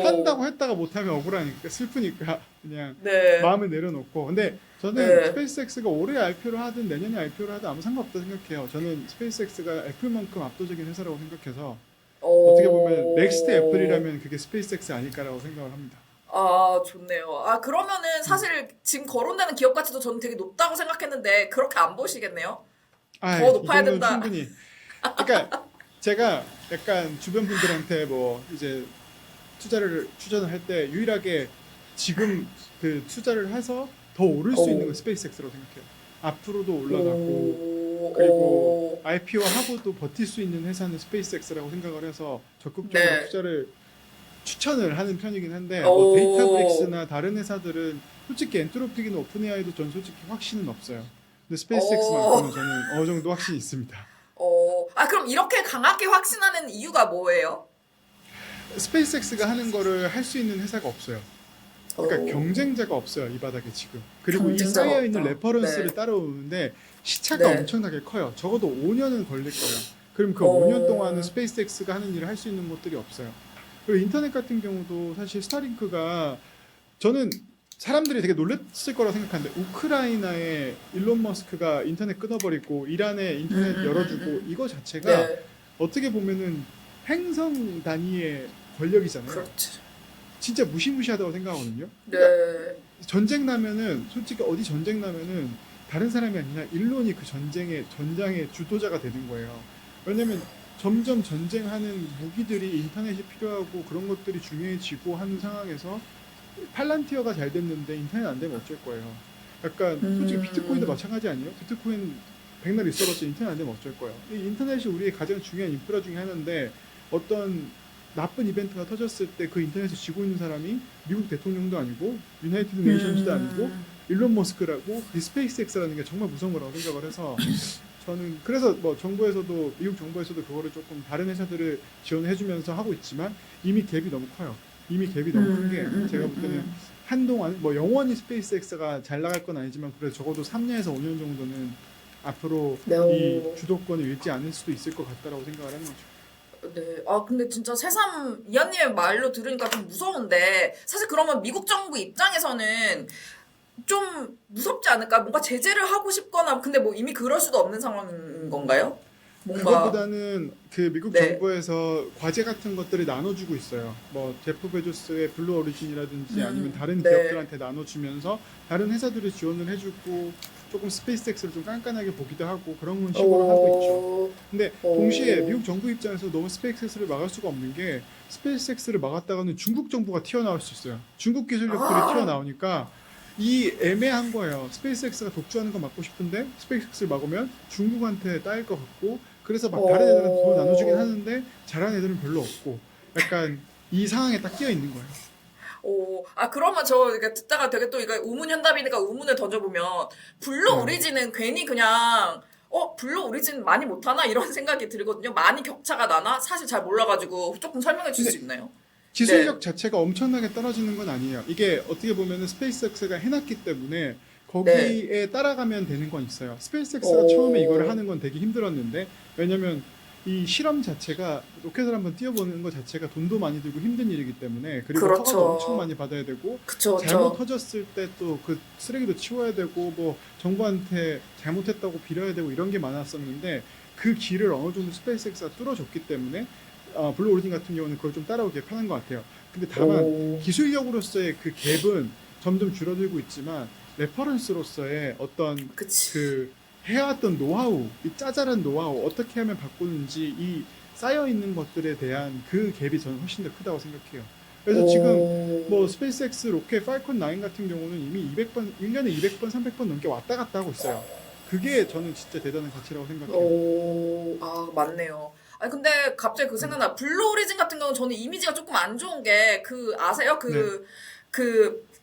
Speaker 2: 한다고 했다가 못하면 억울하니까, 슬프니까 그냥 마음을 내려놓고. 근데 저는 스페이스X가 올해 IPO를 하든 내년에 IPO를 하든 아무 상관없다 생각해요. 저는 스페이스X가 애플만큼 압도적인 회사라고 생각해서, 어떻게 보면 넥스트 애플이라면 그게 스페이스X 아닐까라고 생각을 합니다.
Speaker 1: 좋네요. 그러면은 사실 지금 거론되는 기업 가치도 저는 되게 높다고 생각했는데 그렇게 안 보시겠네요? 더 높아야 된다.
Speaker 2: 충분히. 그러니까 제가 약간 주변 분들한테 뭐 이제 추천을 할 때 유일하게 지금 그 투자를 해서 더 오를 수 있는 건 스페이스X라고 생각해요. 앞으로도 올라가고, 그리고 IPO하고도 버틸 수 있는 회사는 스페이스X라고 생각을 해서 적극적으로 투자를 추천을 하는 편이긴 한데, 뭐 데이터브릭스나 다른 회사들은 솔직히 엔트로픽이나 오픈AI도 전 솔직히 확신은 없어요. 근데 스페이스X만큼은 저는 어느 정도 확신이 있습니다.
Speaker 1: 그럼 이렇게 강하게 확신하는 이유가 뭐예요?
Speaker 2: 스페이스X가 하는 거를 할 수 있는 회사가 없어요. 그러니까 경쟁자가 없어요, 이 바닥에 지금. 그리고 이 쌓여있는 레퍼런스를 따라오는데 시차가 엄청나게 커요. 적어도 5년은 걸릴 거예요. 그럼 그 5년 동안은 스페이스X가 하는 일을 할 수 있는 곳들이 없어요. 그리고 인터넷 같은 경우도 사실 스타링크가, 저는 사람들이 되게 놀랐을 거라고 생각하는데, 우크라이나에 일론 머스크가 인터넷 끊어버리고 이란에 인터넷 열어주고 이거 자체가 어떻게 보면은 행성 단위의 권력이잖아요.
Speaker 1: 그렇지.
Speaker 2: 진짜 무시무시하다고 생각하거든요. 전쟁 나면은, 솔직히 어디 전쟁 나면은 다른 사람이 아니라 일론이 그 전장의 주도자가 되는 거예요. 왜냐면 점점 전쟁하는 무기들이 인터넷이 필요하고 그런 것들이 중요해지고 하는 상황에서 팔란티어가 잘 됐는데 인터넷 안 되면 어쩔 거예요. 약간 솔직히 비트코인도 마찬가지 아니에요? 비트코인 백날 있어봤자 인터넷 안 되면 어쩔 거예요. 이 인터넷이 우리의 가장 중요한 인프라 중에 하나인데, 어떤 나쁜 이벤트가 터졌을 때 그 인터넷을 쥐고 있는 사람이 미국 대통령도 아니고 유나이티드 네이션즈도 아니고 일론 머스크라고 이 스페이스X라는 게 정말 무서운 거라고 생각을 해서 저는 그래서 뭐 정부에서도 미국 정부에서도 그거를 조금 다른 회사들을 지원해주면서 하고 있지만 이미 갭이 너무 커요. 이미 갭이 너무 큰 게 제가 볼 때는 한동안 뭐 영원히 스페이스X가 잘 나갈 건 아니지만 그래도 적어도 3년에서 5년 정도는 앞으로
Speaker 1: 네.
Speaker 2: 이 주도권을 잃지 않을 수도 있을 것 같다라고 생각을 하는 거죠.
Speaker 1: 네. 아, 근데 진짜 새삼 이한님의 말로 들으니까 좀 무서운데, 사실 그러면 미국 정부 입장에서는 좀 무섭지 않을까? 뭔가 제재를 하고 싶거나, 근데 뭐 이미 그럴 수도 없는 상황인 건가요? 뭔가,
Speaker 2: 그것보다는 그 미국
Speaker 1: 네.
Speaker 2: 정부에서 과제 같은 것들을 나눠주고 있어요. 뭐 제프 베조스의 블루 오리진이라든지 아니면 다른
Speaker 1: 네.
Speaker 2: 기업들한테 나눠주면서 다른 회사들이 지원을 해주고 조금 스페이스X를 좀 깐깐하게 보기도 하고 그런 식으로 하고 있죠. 근데 동시에 미국 정부 입장에서 너무 스페이스X를 막을 수가 없는 게 스페이스X를 막았다가는 중국 정부가 튀어나올 수 있어요. 중국 기술력들이 튀어나오니까 이 애매한 거예요. 스페이스X가 독주하는 거 막고 싶은데 스페이스X를 막으면 중국한테 따일 것 같고 그래서 막 다른 애들한테 돈 나눠주긴 하는데 잘하는 애들은 별로 없고 약간 이 상황에 딱 끼어 있는 거예요.
Speaker 1: 아, 그러면 저 이렇게 듣다가 되게 또 이거 우문현답이니까 우문을 던져보면, 블루 오리진은 괜히 그냥, 블루 오리진 많이 못하나? 이런 생각이 들거든요. 많이 격차가 나나? 사실 잘 몰라가지고 조금 설명해 주실 수 있나요?
Speaker 2: 기술력 자체가 엄청나게 떨어지는 건 아니에요. 이게 어떻게 보면은 스페이스X가 해놨기 때문에 거기에 따라가면 되는 건 있어요. 스페이스X가 처음에 이거를 하는 건 되게 힘들었는데 왜냐면 이 실험 자체가 로켓을 한번 띄워보는 것 자체가 돈도 많이 들고 힘든 일이기 때문에 그리고
Speaker 1: 그렇죠.
Speaker 2: 허가도 엄청 많이 받아야 되고
Speaker 1: 그쵸,
Speaker 2: 잘못
Speaker 1: 그쵸.
Speaker 2: 터졌을 때 또 그 쓰레기도 치워야 되고 뭐 정부한테 잘못했다고 빌어야 되고 이런 게 많았었는데 그 길을 어느 정도 스페이스X가 뚫어줬기 때문에 블루 오리진 같은 경우는 그걸 좀 따라오기 편한 것 같아요. 근데 다만 기술력으로서의 그 갭은 점점 줄어들고 있지만 레퍼런스로서의 어떤
Speaker 1: 그치.
Speaker 2: 그 해왔던 노하우, 이 짜잘한 노하우 어떻게 하면 바꾸는지 이 쌓여 있는 것들에 대한 그 갭이 저는 훨씬 더 크다고 생각해요. 그래서 지금 뭐 스페이스X 로켓 팔콘 9 같은 경우는 이미 200번, 1년에 200번, 300번 넘게 왔다 갔다 하고 있어요. 그게 저는 진짜 대단한 가치라고 생각해요.
Speaker 1: 아, 맞네요. 아니, 근데 갑자기 그 생각나. 블루 오리진 같은 경우는 저는 이미지가 조금 안 좋은 게, 아세요?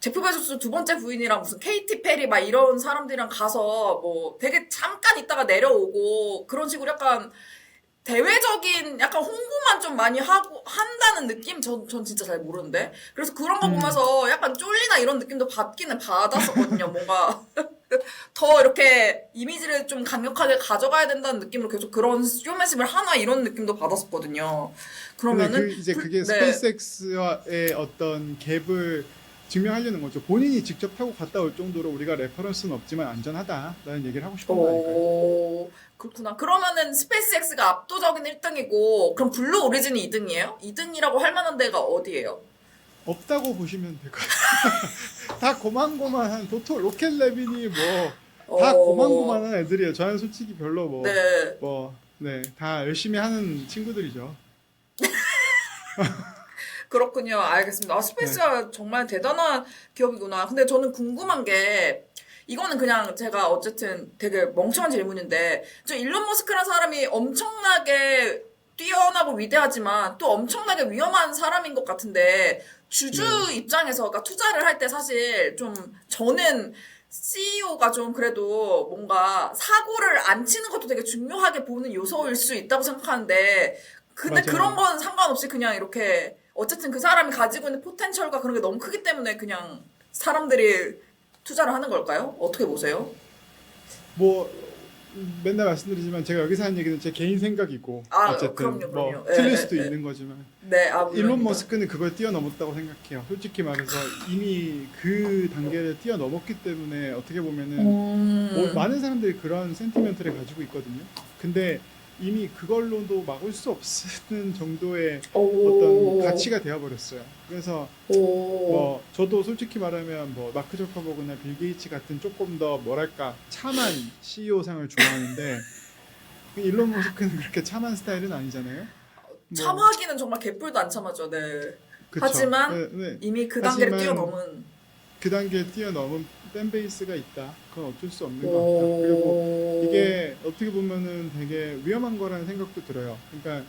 Speaker 1: 제프 베조스 두 번째 부인이랑 무슨 케이티 페리 막 이런 사람들이랑 가서 뭐 되게 잠깐 있다가 내려오고 그런 식으로 약간 대외적인 약간 홍보만 좀 많이 하고 한다는 느낌? 전 진짜 잘 모르는데. 그래서 그런 거 보면서 약간 쫄리나 이런 느낌도 받기는 받았었거든요. 뭔가 더 이렇게 이미지를 좀 강력하게 가져가야 된다는 느낌으로 계속 그런 쇼맨십을 하나 이런 느낌도 받았었거든요. 그러면은
Speaker 2: 이제 그게
Speaker 1: 네.
Speaker 2: 스페이스X와의 어떤 갭을 증명하려는 거죠. 본인이 직접 타고 갔다 올 정도로 우리가 레퍼런스는 없지만 안전하다라는 얘기를 하고 싶은 거 아닐까요?
Speaker 1: 그렇구나. 그러면은 스페이스X가 압도적인 1등이고 그럼 블루 오리진이 2등이에요? 2등이라고 할 만한 데가 어디예요?
Speaker 2: 없다고 보시면 될 것 같아요. 다 고만고만한 도토 로켓랩이니 뭐 다 고만고만한 애들이에요. 저는 솔직히 별로
Speaker 1: 네.
Speaker 2: 다 열심히 하는 친구들이죠.
Speaker 1: 그렇군요. 알겠습니다. 스페이스가 정말 대단한 기업이구나. 근데 저는 궁금한 게, 이거는 그냥 제가 어쨌든 되게 멍청한 질문인데, 저 일론 머스크라는 사람이 엄청나게 뛰어나고 위대하지만 또 엄청나게 위험한 사람인 것 같은데, 주주 입장에서, 그러니까 투자를 할 때 사실 좀, 저는 CEO가 좀 그래도 뭔가 사고를 안 치는 것도 되게 중요하게 보는 요소일 수 있다고 생각하는데, 근데
Speaker 2: 맞아요.
Speaker 1: 그런 건 상관없이 그냥 이렇게 어쨌든 그 사람이 가지고 있는 포텐셜과 그런 게 너무 크기 때문에 그냥 사람들이 투자를 하는 걸까요? 어떻게 보세요?
Speaker 2: 뭐 맨날 말씀드리지만 제가 여기서 하는 얘기는 제 개인 생각이고 어쨌든
Speaker 1: 그럼요.
Speaker 2: 뭐
Speaker 1: 예,
Speaker 2: 틀릴
Speaker 1: 예,
Speaker 2: 수도
Speaker 1: 예.
Speaker 2: 있는 거지만
Speaker 1: 네,
Speaker 2: 일론
Speaker 1: 물론입니다.
Speaker 2: 머스크는 그걸 뛰어넘었다고 생각해요. 솔직히 말해서 이미 그 단계를 뛰어넘었기 때문에 어떻게 보면은 많은 사람들이 그런 센티멘트를 가지고 있거든요. 근데 이미 그걸로도 막을 수 없는 정도의 어떤 가치가 되어버렸어요. 그래서 뭐 저도 솔직히 말하면 뭐 마크 저커버그나 빌 게이츠 같은 조금 더 뭐랄까 참한 CEO상을 좋아하는데 일론 머스크는 그렇게 참한 스타일은 아니잖아요. 뭐,
Speaker 1: 참하기는 정말 개뿔도 안 참하죠. 네.
Speaker 2: 그쵸.
Speaker 1: 하지만
Speaker 2: 네.
Speaker 1: 이미 그 단계를
Speaker 2: 하지만
Speaker 1: 뛰어넘은.
Speaker 2: 그 단계를 뛰어넘은 팬베이스가 있다. 그건 어쩔 수 없는 것 같다. 그리고 이게 어떻게 보면은 되게 위험한 거라는 생각도 들어요. 그러니까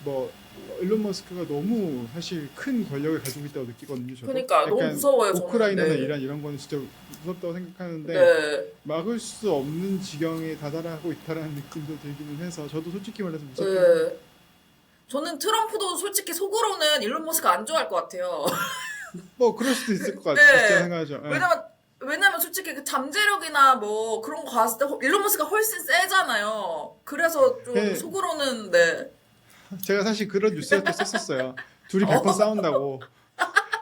Speaker 2: 뭐 일론 머스크가 너무 사실 큰 권력을 가지고 있다고 느끼거든요. 저도.
Speaker 1: 그러니까 너무
Speaker 2: 약간
Speaker 1: 무서워요. 저는.
Speaker 2: 우크라이나나
Speaker 1: 네.
Speaker 2: 이란 이런 거는 진짜 무섭다고 생각하는데
Speaker 1: 네.
Speaker 2: 막을 수 없는 지경에 다다라고 있다라는 느낌도 들기는 해서 저도 솔직히 말해서 무섭긴
Speaker 1: 네. 저는 트럼프도 솔직히 속으로는 일론 머스크 안 좋아할 것 같아요.
Speaker 2: 뭐 그럴 수도 있을 것
Speaker 1: 네.
Speaker 2: 같아요. 진짜 생각하죠. 예.
Speaker 1: 왜냐면 솔직히 그 잠재력이나 뭐 그런 거 봤을 때 일론 머스크가 훨씬 세잖아요. 그래서 좀
Speaker 2: 네.
Speaker 1: 속으로는 네.
Speaker 2: 제가 사실 그런 뉴스를 또 썼었어요. 둘이 100번 싸운다고.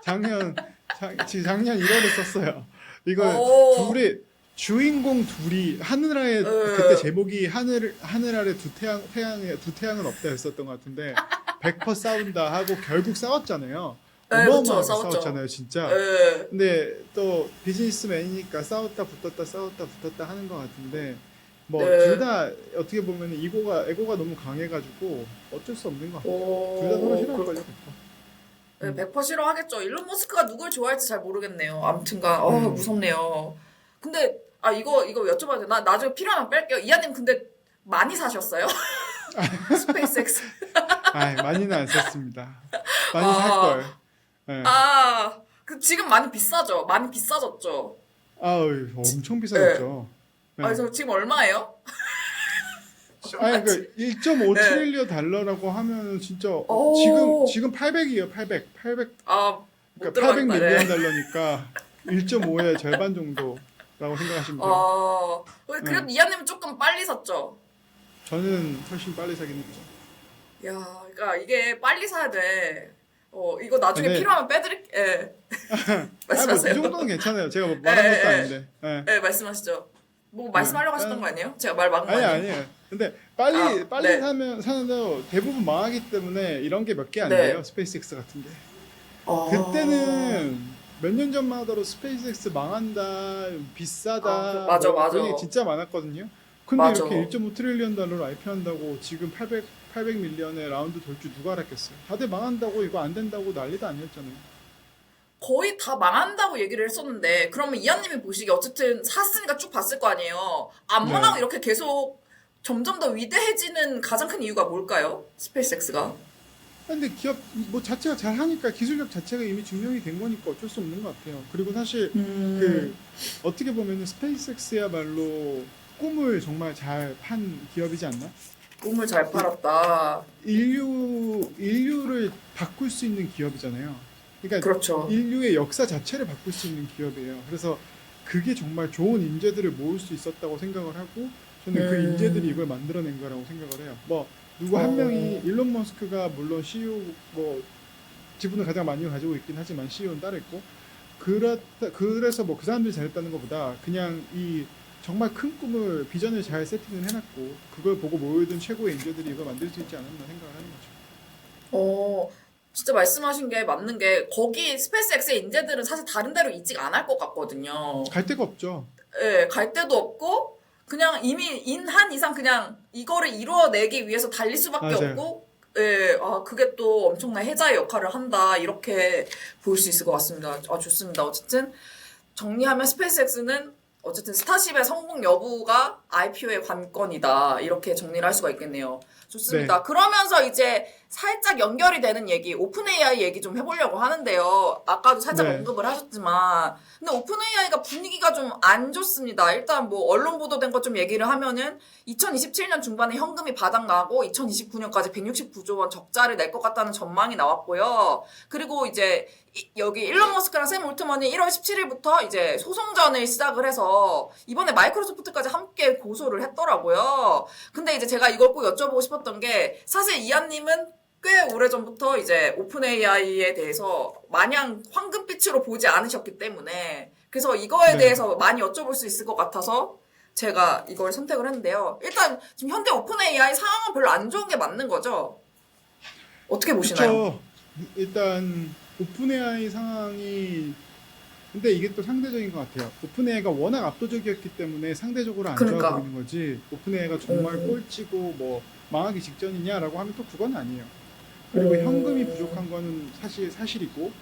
Speaker 2: 작년 1월에 썼어요. 이걸
Speaker 1: 오.
Speaker 2: 둘이 주인공 둘이 하늘 아래
Speaker 1: 네.
Speaker 2: 그때 제목이 하늘 아래 두 태양은 없다였었던 것 같은데 100% 싸운다 하고 결국 싸웠잖아요.
Speaker 1: 네,
Speaker 2: 어마어마하게
Speaker 1: 그쵸, 싸웠죠.
Speaker 2: 싸웠잖아요, 진짜.
Speaker 1: 네.
Speaker 2: 근데 또 비즈니스맨이니까 싸웠다 붙었다 하는 것 같은데 뭐
Speaker 1: 네.
Speaker 2: 둘 다 어떻게 보면 에고가 너무 강해가지고 어쩔 수 없는 것 같아요. 둘 다 서로 싫어할걸요.
Speaker 1: 네, 100% 싫어하겠죠. 일론 머스크가 누굴 좋아할지 잘 모르겠네요. 아무튼간 무섭네요. 근데 이거 여쭤봐도 되나? 나중에 필요하면 뺄게요. 이하님 근데 많이 사셨어요? 스페이스X.
Speaker 2: 많이는 안 썼습니다. 많이 살걸. 네.
Speaker 1: 지금 많이 비싸죠? 많이 비싸졌죠?
Speaker 2: 엄청 비싸졌죠. 네.
Speaker 1: 그래서 지금 얼마예요?
Speaker 2: 그 1.5
Speaker 1: 네.
Speaker 2: 트릴리언 달러라고 하면 진짜
Speaker 1: 오.
Speaker 2: 지금 800이에요. 800.
Speaker 1: 못
Speaker 2: 그러니까 800
Speaker 1: 들어가겠다.
Speaker 2: 밀리언
Speaker 1: 네.
Speaker 2: 달러니까 1.5의 절반 정도라고 생각하시면 돼요.
Speaker 1: 그래도 이하님은 조금 빨리 샀죠?
Speaker 2: 저는 훨씬 빨리 사긴 했죠.
Speaker 1: 야, 그러니까 이게 빨리 사야 돼. 이거 나중에
Speaker 2: 네.
Speaker 1: 필요하면 빼드릴게. 예. 말씀하세요.
Speaker 2: 이 정도는 괜찮아요. 제가 뭐 말한 것도 아닌데. 네.
Speaker 1: 네, 말씀하시죠. 뭐 말씀하려고 하셨던 거 아니에요? 제가 말 막은 거 아니에요?
Speaker 2: 아니에요. 근데 빨리
Speaker 1: 네.
Speaker 2: 사는데도 대부분 망하기 때문에 이런 게 몇 개 안
Speaker 1: 네.
Speaker 2: 돼요. 스페이스X 같은 게. 그때는 몇 년 전만 하더라도 스페이스X 망한다, 비싸다.
Speaker 1: 맞아.
Speaker 2: 그런 게 진짜 많았거든요. 근데
Speaker 1: 맞아.
Speaker 2: 이렇게 1.5 트릴리언 달러로 IPO한다고 지금 800 밀리언의 라운드 돌 줄 누가 알았겠어요. 다들 망한다고 이거 안 된다고 난리도 아니었잖아요.
Speaker 1: 거의 다 망한다고 얘기를 했었는데 그러면 이하님이 보시기에 어쨌든 샀으니까 쭉 봤을 거 아니에요. 안
Speaker 2: 네.
Speaker 1: 망하고 이렇게 계속 점점 더 위대해지는 가장 큰 이유가 뭘까요? 스페이스X가?
Speaker 2: 근데 기업 뭐 자체가 잘 하니까 기술력 자체가 이미 증명이 된 거니까 어쩔 수 없는 것 같아요. 그리고 사실 그 어떻게 보면은 스페이스X야말로 꿈을 정말 잘 판 기업이지 않나?
Speaker 1: 꿈을 잘 팔았다.
Speaker 2: 인류를 바꿀 수 있는 기업이잖아요. 그러니까
Speaker 1: 그렇죠.
Speaker 2: 인류의 역사 자체를 바꿀 수 있는 기업이에요. 그래서 그게 정말 좋은 인재들을 모을 수 있었다고 생각을 하고 저는 그 인재들이 이걸 만들어낸 거라고 생각을 해요. 뭐 누구 한 명이 일론 머스크가 물론 CEO 뭐 지분을 가장 많이 가지고 있긴 하지만 CEO는 따로 있고 그래서 뭐 그 사람들이 잘했다는 것보다 그냥 이 정말 큰 꿈을 비전을 잘 세팅을 해놨고 그걸 보고 모여든 최고의 인재들이 이걸 만들 수 있지 않았나 생각을 하는 거죠.
Speaker 1: 진짜 말씀하신 게 맞는 게 거기 스페이스X의 인재들은 사실 다른 데로 이직 안 할 것 같거든요.
Speaker 2: 갈 데가 없죠.
Speaker 1: 예, 갈 데도 없고 그냥 이미 인한 이상 그냥 이거를 이루어내기 위해서 달릴 수밖에
Speaker 2: 맞아요.
Speaker 1: 없고 예, 그게 또 엄청난 해자의 역할을 한다 이렇게 볼 수 있을 것 같습니다. 좋습니다. 어쨌든 정리하면 스페이스X는 어쨌든 스타쉽의 성공 여부가 IPO의 관건이다 이렇게 정리를 할 수가 있겠네요. 좋습니다.
Speaker 2: 네.
Speaker 1: 그러면서 이제 살짝 연결이 되는 얘기, 오픈 AI 얘기 좀 해보려고 하는데요. 아까도 살짝
Speaker 2: 네.
Speaker 1: 언급을 하셨지만, 근데 오픈 AI가 분위기가 좀 안 좋습니다. 일단 뭐 언론 보도된 것 좀 얘기를 하면은 2027년 중반에 현금이 바닥나고 2029년까지 169조 원 적자를 낼 것 같다는 전망이 나왔고요. 그리고 이제 여기 일론 머스크랑 샘 올트먼이 1월 17일부터 이제 소송전을 시작을 해서 이번에 마이크로소프트까지 함께 고소를 했더라고요. 근데 이제 제가 이걸 꼭 여쭤보고 싶었던 게 사실 이한님은 꽤 오래전부터 이제 오픈 AI에 대해서 마냥 황금빛으로 보지 않으셨기 때문에 그래서 이거에
Speaker 2: 네.
Speaker 1: 대해서 많이 여쭤볼 수 있을 것 같아서 제가 이걸 선택을 했는데요. 일단 지금 현재 오픈 AI 상황은 별로 안 좋은 게 맞는 거죠? 어떻게 보시나요?
Speaker 2: 그렇죠. 일단 오픈 AI 상황이 근데 이게 또 상대적인 것 같아요. 오픈 AI가 워낙 압도적이었기 때문에 상대적으로 안
Speaker 1: 그러니까.
Speaker 2: 좋아 보이는 거지. 오픈 AI가 정말 꼴찌고 뭐 망하기 직전이냐라고 하면 또 그건 아니에요. 그리고 현금이 부족한 거는 사실이고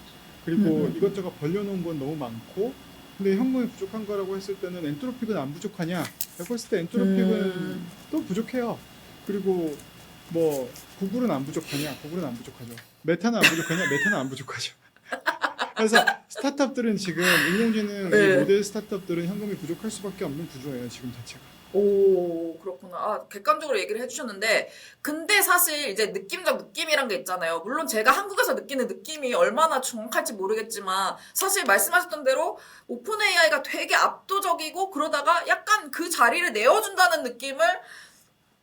Speaker 2: 그리고 이것저것 벌려놓은 건 너무 많고 근데 현금이 부족한 거라고 했을 때는 엔트로픽은 안 부족하냐? 라고 했을 때 엔트로픽은 또 부족해요. 그리고 뭐 구글은 안 부족하냐? 구글은 안 부족하죠. 메타는 안 부족하냐? 메타는 안 부족하죠. 그래서 스타트업들은 지금 인공지능 이
Speaker 1: 네.
Speaker 2: 모델 스타트업들은 현금이 부족할 수밖에 없는 구조예요. 지금 자체가.
Speaker 1: 오, 그렇구나. 아, 객관적으로 얘기를 해주셨는데, 근데 사실 이제 느낌적 느낌이란 게 있잖아요. 물론 제가 한국에서 느끼는 느낌이 얼마나 정확할지 모르겠지만, 사실 말씀하셨던 대로 오픈 AI가 되게 압도적이고, 그러다가 약간 그 자리를 내어준다는 느낌을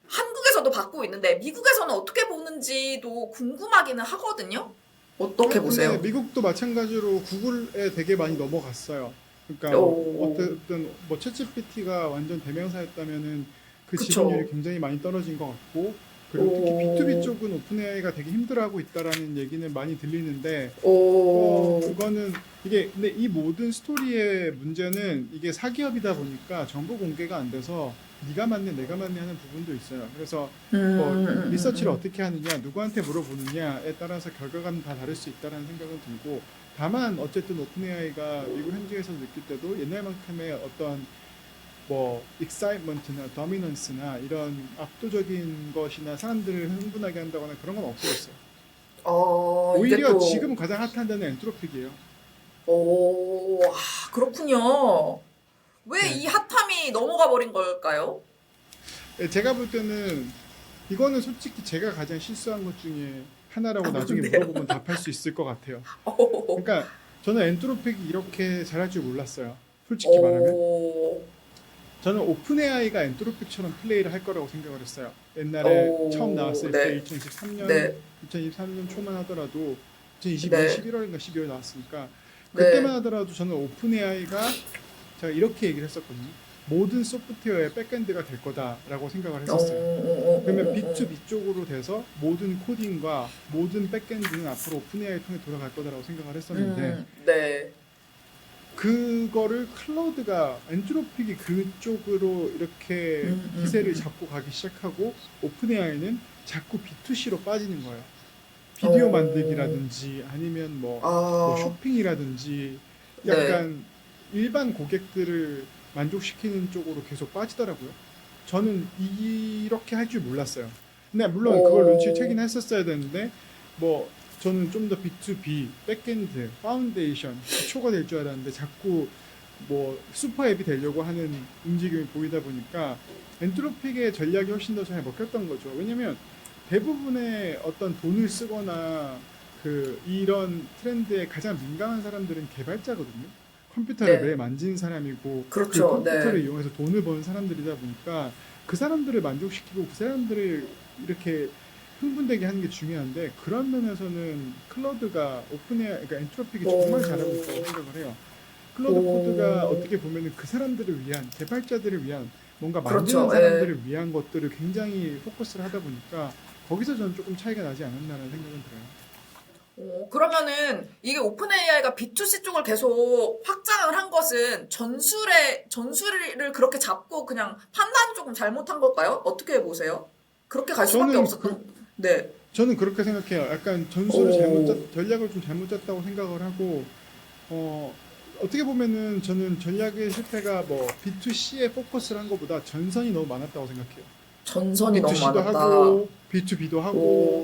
Speaker 1: 한국에서도 받고 있는데, 미국에서는 어떻게 보는지도 궁금하기는 하거든요. 어떻게
Speaker 2: 근데
Speaker 1: 보세요?
Speaker 2: 미국도 마찬가지로 구글에 되게 많이 넘어갔어요. 그러니까
Speaker 1: 오,
Speaker 2: 어쨌든 뭐 챗GPT가 완전 대명사였다면은 그 지분율이
Speaker 1: 그쵸.
Speaker 2: 굉장히 많이 떨어진 것 같고 그리고 특히 B2B
Speaker 1: 오,
Speaker 2: 쪽은 오픈AI가 되게 힘들어하고 있다라는 얘기는 많이 들리는데
Speaker 1: 오,
Speaker 2: 그거는 이게 근데 이 모든 스토리의 문제는 이게 사기업이다 보니까 정보 공개가 안 돼서 네가 맞네 내가 맞네 하는 부분도 있어요. 그래서 뭐 리서치를 어떻게 하느냐 누구한테 물어보느냐에 따라서 결과가 다 다를 수 있다는 생각은 들고 다만 어쨌든 오픈AI가 미국 현지에서 느낄 때도 옛날만큼의 어떤 뭐 익사이먼트나 도미넌스나 이런 압도적인 것이나 사람들을 흥분하게 한다거나 그런 건 없어졌어요.
Speaker 1: 이게
Speaker 2: 오히려
Speaker 1: 또,
Speaker 2: 지금 가장 핫한 데는 엔트로픽이에요.
Speaker 1: 오, 아, 그렇군요. 왜
Speaker 2: 네.
Speaker 1: 이 핫함이 넘어가 버린 걸까요?
Speaker 2: 제가 볼 때는 이거는 솔직히 제가 가장 실수한 것 중에 하나라고
Speaker 1: 아,
Speaker 2: 나중에
Speaker 1: 뭔데요?
Speaker 2: 물어보면 답할 수 있을 것 같아요.
Speaker 1: 오,
Speaker 2: 그러니까 저는 엔트로픽이 이렇게 잘할 줄 몰랐어요. 솔직히 말하면.
Speaker 1: 오,
Speaker 2: 저는 오픈AI가 엔트로픽처럼 플레이를 할 거라고 생각을 했어요. 옛날에 처음
Speaker 1: 오,
Speaker 2: 나왔을 때
Speaker 1: 네,
Speaker 2: 2013년,
Speaker 1: 네,
Speaker 2: 2023년 초만 하더라도 2022년
Speaker 1: 네,
Speaker 2: 11월인가 12월 나왔으니까 그때만
Speaker 1: 네.
Speaker 2: 하더라도 저는 오픈AI가 제가 이렇게 얘기를 했었거든요. 모든 소프트웨어의 백엔드가 될 거다라고 생각을 했었어요. 그러면 B2B 쪽으로 돼서 모든 코딩과 모든 백엔드는 앞으로 오픈AI 통해 돌아갈 거다라고 생각을 했었는데
Speaker 1: 네.
Speaker 2: 그거를 클라우드가 엔트로픽이 그쪽으로 이렇게 기세를 잡고 가기 시작하고 오픈AI는 자꾸 B2C로 빠지는 거예요. 비디오
Speaker 1: 오,
Speaker 2: 만들기라든지 아니면 뭐
Speaker 1: 아,
Speaker 2: 쇼핑이라든지
Speaker 1: 네.
Speaker 2: 약간 일반 고객들을 만족시키는 쪽으로 계속 빠지더라고요. 저는 이렇게 할 줄 몰랐어요. 근데 물론 그걸 눈치채긴
Speaker 1: 오,
Speaker 2: 했었어야 되는데 뭐 저는 좀 더 B2B, 백엔드, 파운데이션, 기초가 될 줄 알았는데 자꾸 뭐 슈퍼 앱이 되려고 하는 움직임이 보이다 보니까 엔트로픽의 전략이 훨씬 더 잘 먹혔던 거죠. 왜냐면 대부분의 어떤 돈을 쓰거나 그 이런 트렌드에 가장 민감한 사람들은 개발자거든요. 컴퓨터를
Speaker 1: 네.
Speaker 2: 매일 만지는 사람이고 그
Speaker 1: 그렇죠.
Speaker 2: 컴퓨터를
Speaker 1: 네.
Speaker 2: 이용해서 돈을 버는 사람들이다 보니까 그 사람들을 만족시키고 그 사람들을 이렇게 흥분되게 하는 게 중요한데 그런 면에서는 클라우드가 오픈AI, 그러니까 엔트로픽이 정말 잘하고
Speaker 1: 오,
Speaker 2: 있다고 생각을 해요. 클라우드 코드가
Speaker 1: 오,
Speaker 2: 어떻게 보면은 그 사람들을 위한 개발자들을 위한 뭔가 만드는
Speaker 1: 그렇죠. 예.
Speaker 2: 사람들을 위한 것들을 굉장히 포커스를 하다 보니까 거기서 저는 조금 차이가 나지 않았나라는 생각은 들어요.
Speaker 1: 그러면은 이게 오픈 AI가 B2C 쪽을 계속 확장을 한 것은 전술을 그렇게 잡고 그냥 판단이 조금 잘못한 걸까요? 어떻게 보세요? 그렇게 갈 수밖에
Speaker 2: 저는 그
Speaker 1: 없었던, 네.
Speaker 2: 저는 그렇게 생각해요. 약간 전술을 잘못 짰,
Speaker 1: 오,
Speaker 2: 전략을 좀 잘못 짰다고 생각을 하고 어 어떻게 보면은 저는 전략의 실패가 뭐 B2C에 포커스를 한 것보다 전선이 너무 많았다고 생각해요.
Speaker 1: 전선이 너무
Speaker 2: B2C도
Speaker 1: 많았다.
Speaker 2: 하고 B2B도 하고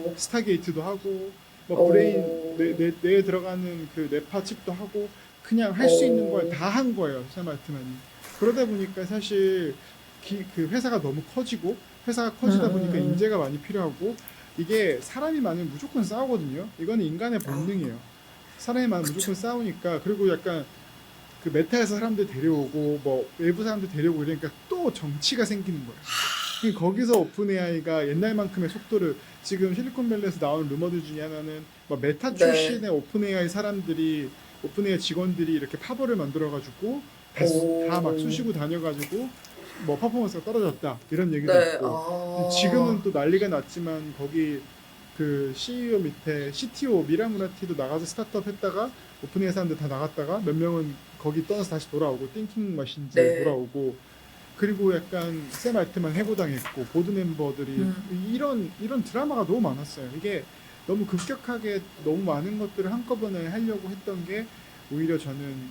Speaker 1: 오,
Speaker 2: 스타게이트도 하고 뭐 브레인
Speaker 1: 오,
Speaker 2: 뇌에 들어가는 그 뇌파 칩도 하고 그냥 할 수 있는 걸
Speaker 1: 오,
Speaker 2: 다 한 거예요 샘 알트만이. 그러다 보니까 사실 그 회사가 너무 커지고 회사가
Speaker 1: 음,
Speaker 2: 커지다 보니까
Speaker 1: 음, 음.
Speaker 2: 인재가 많이 필요하고 이게 사람이 많으면 무조건 싸우거든요. 이거는 인간의
Speaker 1: 아,
Speaker 2: 본능이에요. 사람이 많으면
Speaker 1: 그쵸.
Speaker 2: 무조건 싸우니까 그리고 약간 그 메타에서 사람들 데려오고 뭐 외부 사람들 데려오고 이러니까 또 정치가 생기는 거예요. 거기서 오픈 AI가 옛날만큼의 속도를 지금 실리콘밸리에서 나온 루머들 중에 하나는 뭐 메타
Speaker 1: 네.
Speaker 2: 출신의 오픈 AI 사람들이 오픈 AI 직원들이 이렇게 파벌을 만들어가지고 다 막
Speaker 1: 오,
Speaker 2: 쑤시고 다녀가지고 뭐 퍼포먼스가 떨어졌다 이런 얘기도
Speaker 1: 네.
Speaker 2: 있고
Speaker 1: 아,
Speaker 2: 지금은 또 난리가 났지만 거기 그 CEO 밑에 CTO 미라무라티도 나가서 스타트업 했다가 오픈 AI 사람들 다 나갔다가 몇 명은 거기 떠나서 다시 돌아오고 띵킹 머신즈
Speaker 1: 네.
Speaker 2: 돌아오고 그리고 약간 샘 알트만 해고당했고 보드 멤버들이 이런 드라마가 너무 많았어요. 이게 너무 급격하게 너무 많은 것들을 한꺼번에 하려고 했던 게 오히려 저는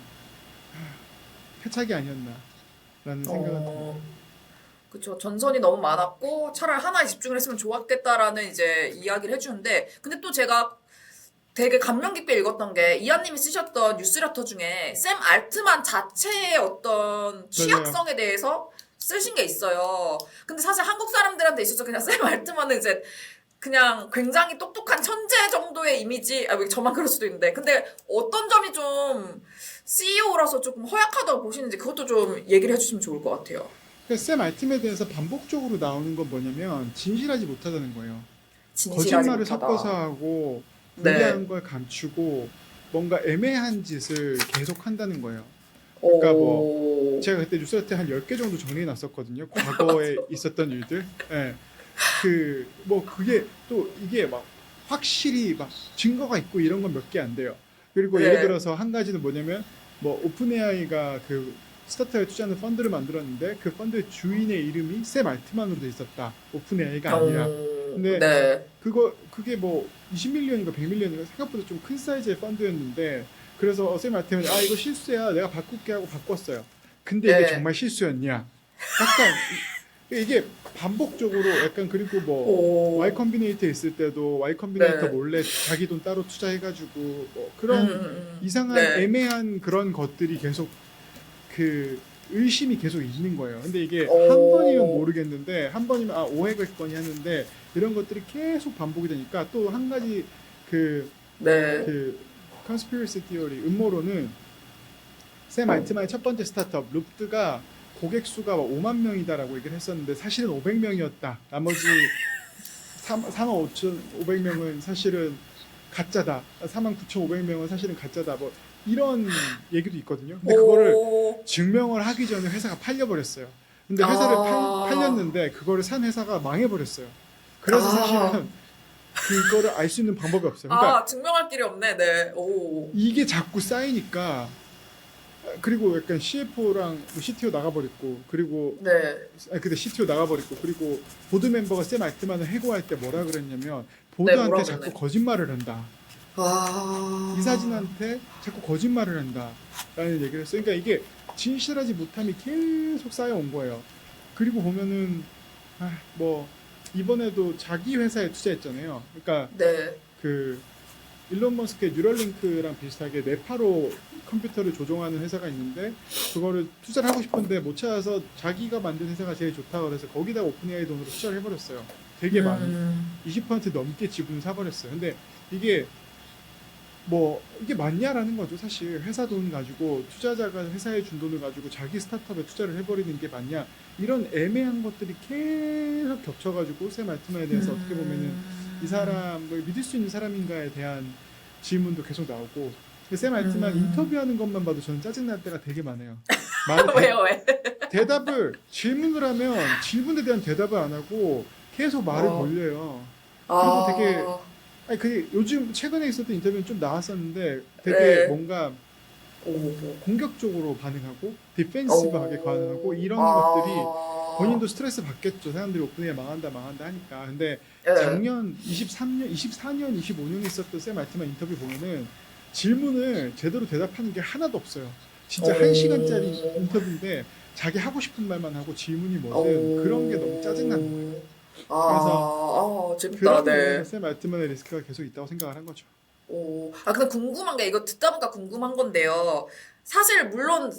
Speaker 2: 패착이 아니었나라는 생각은
Speaker 1: 어,
Speaker 2: 듭니다.
Speaker 1: 그쵸. 전선이 너무 많았고 차라리 하나에 집중을 했으면 좋았겠다라는 이제 이야기를 해주는데 근데 또 제가 되게 감명 깊게 읽었던 게 이하님이 쓰셨던 뉴스레터 중에 샘 알트만 자체의 어떤
Speaker 2: 맞아요.
Speaker 1: 취약성에 대해서 쓰신 게 있어요. 근데 사실 한국 사람들한테 있어서 그냥 샘 알트만은 이제 그냥 굉장히 똑똑한 천재 정도의 이미지, 왜 저만 그럴 수도 있는데. 근데 어떤 점이 좀 CEO라서 조금 허약하다고 보시는지 그것도 좀 얘기를 해주시면 좋을 것 같아요.
Speaker 2: 그러니까 샘 알팀에 대해서 반복적으로 나오는 건 뭐냐면 진실하지 못하다는 거예요.
Speaker 1: 진실하지
Speaker 2: 거짓말을 섞어서
Speaker 1: 못하다.
Speaker 2: 하고
Speaker 1: 네.
Speaker 2: 불리한 걸 감추고 뭔가 애매한 짓을 계속 한다는 거예요. 그러니까 뭐
Speaker 1: 오.
Speaker 2: 제가 그때 뉴스레터에 한 10개 정도 정리해 놨었거든요. 과거에 있었던 일들. 예. 그 뭐 그게 또 이게 막 확실히 막 증거가 있고 이런 건 몇 개 안 돼요. 그리고 예를
Speaker 1: 네.
Speaker 2: 들어서 한 가지는 뭐냐면 뭐 오픈AI가 그 스타트업에 투자하는 펀드를 만들었는데 그 펀드의 주인의 이름이 샘 알트만으로 돼 있었다. 오픈AI가 아니라. 근데
Speaker 1: 네.
Speaker 2: 그게 뭐 20밀리언인가 100밀리언인가 생각보다 좀 큰 사이즈의 펀드였는데 그래서 샘 알트만이 아 이거 실수야 내가 바꿀게 하고 바꿨어요. 근데 이게
Speaker 1: 네.
Speaker 2: 정말 실수였냐? 약간 이게 반복적으로 약간 그리고 뭐 Y
Speaker 1: 오.
Speaker 2: 컴비네이터 있을 때도 Y 컴비네이터
Speaker 1: 네.
Speaker 2: 몰래 자기 돈 따로 투자해가지고 뭐 그런 이상한
Speaker 1: 네.
Speaker 2: 애매한 그런 것들이 계속 그 의심이 계속 있는 거예요. 근데 이게 한 번이면
Speaker 1: 오.
Speaker 2: 모르겠는데 한 번이면 아 오해겠거니 하는데 이런 것들이 계속 반복이 되니까 또 한 가지 그
Speaker 1: 네.
Speaker 2: 그 컨스피러시 티어리 음모론은 샘 알트만의 첫 번째 스타트업 룹드가 고객 수가 5만 명이다라고 얘기를 했었는데 사실은 500명이었다. 나머지 3만 5,500명은 사실은 가짜다. 4만 9,500명은 사실은 가짜다. 뭐 이런 얘기도 있거든요. 근데 그거를
Speaker 1: 오.
Speaker 2: 증명을 하기 전에 회사가 팔려버렸어요. 근데 회사를
Speaker 1: 아.
Speaker 2: 팔렸는데 그거를 산 회사가 망해버렸어요. 그래서
Speaker 1: 아.
Speaker 2: 사실은 그거를 알 수 있는 방법이 없어요. 그러니까
Speaker 1: 아, 증명할 길이 없네. 네. 오.
Speaker 2: 이게 자꾸 쌓이니까 그리고 약간 CFO랑 CTO 나가버렸고 그리고
Speaker 1: 네.
Speaker 2: 근데 CTO 나가버렸고 그리고 보드 멤버가 샘 알트만을 해고할 때 뭐라 그랬냐면
Speaker 1: 네,
Speaker 2: 보드한테
Speaker 1: 뭐라
Speaker 2: 자꾸
Speaker 1: 그랬네.
Speaker 2: 거짓말을 한다.
Speaker 1: 아.
Speaker 2: 이사진한테 자꾸 거짓말을 한다. 라는 얘기를 했어요. 그러니까 이게 진실하지 못함이 계속 쌓여온 거예요. 그리고 보면은 뭐 이번에도 자기 회사에 투자했잖아요. 그러니까
Speaker 1: 네.
Speaker 2: 그 일론 머스크의 뉴럴링크랑 비슷하게 네파로 컴퓨터를 조종하는 회사가 있는데 그거를 투자를 하고 싶은데 못 찾아서 자기가 만든 회사가 제일 좋다고 그래서 거기다 오픈AI 돈으로 투자를 해버렸어요. 되게 많이. 20% 넘게 지분을 사버렸어요. 근데 이게 뭐 이게 맞냐라는 거죠. 사실 회사 돈 가지고 투자자가 회사에 준 돈을 가지고 자기 스타트업에 투자를 해버리는 게 맞냐 이런 애매한 것들이 계속 겹쳐가지고 샘 알트만에 대해서 어떻게 보면은 이 사람을 믿을 수 있는 사람인가에 대한 질문도 계속 나오고 근데 샘 알트만 인터뷰하는 것만 봐도 저는 짜증날 때가 되게 많아요. 말을
Speaker 1: 왜요, 왜?
Speaker 2: 대답을 질문을 하면 질문에 대한 대답을 안 하고 계속 말을
Speaker 1: 어.
Speaker 2: 벌려요. 그리고 되게
Speaker 1: 아.
Speaker 2: 아니 그 요즘 최근에 있었던 인터뷰는 좀 나왔었는데 되게
Speaker 1: 네.
Speaker 2: 뭔가
Speaker 1: 오.
Speaker 2: 공격적으로 반응하고 디펜시브하게 반응하고
Speaker 1: 오.
Speaker 2: 이런 것들이
Speaker 1: 아.
Speaker 2: 본인도 스트레스 받겠죠. 사람들이 오픈에 망한다 하니까. 근데
Speaker 1: 네.
Speaker 2: 작년 23년, 24년, 25년에 있었던 샘 알트만 인터뷰 보면은 질문을 제대로 대답하는 게 하나도 없어요. 진짜 한 시간짜리
Speaker 1: 오.
Speaker 2: 인터뷰인데 자기 하고 싶은 말만 하고 질문이 뭐든 그런 게 너무 짜증나는 거예요.
Speaker 1: 오.
Speaker 2: 그래서
Speaker 1: 아, 재밌다.
Speaker 2: 그런 면에서
Speaker 1: 네.
Speaker 2: 샘 알트만의 리스크가 계속 있다고 생각을 한 거죠.
Speaker 1: 오. 아, 근데 궁금한 게 이거 듣다 보니까 궁금한 건데요. 사실 물론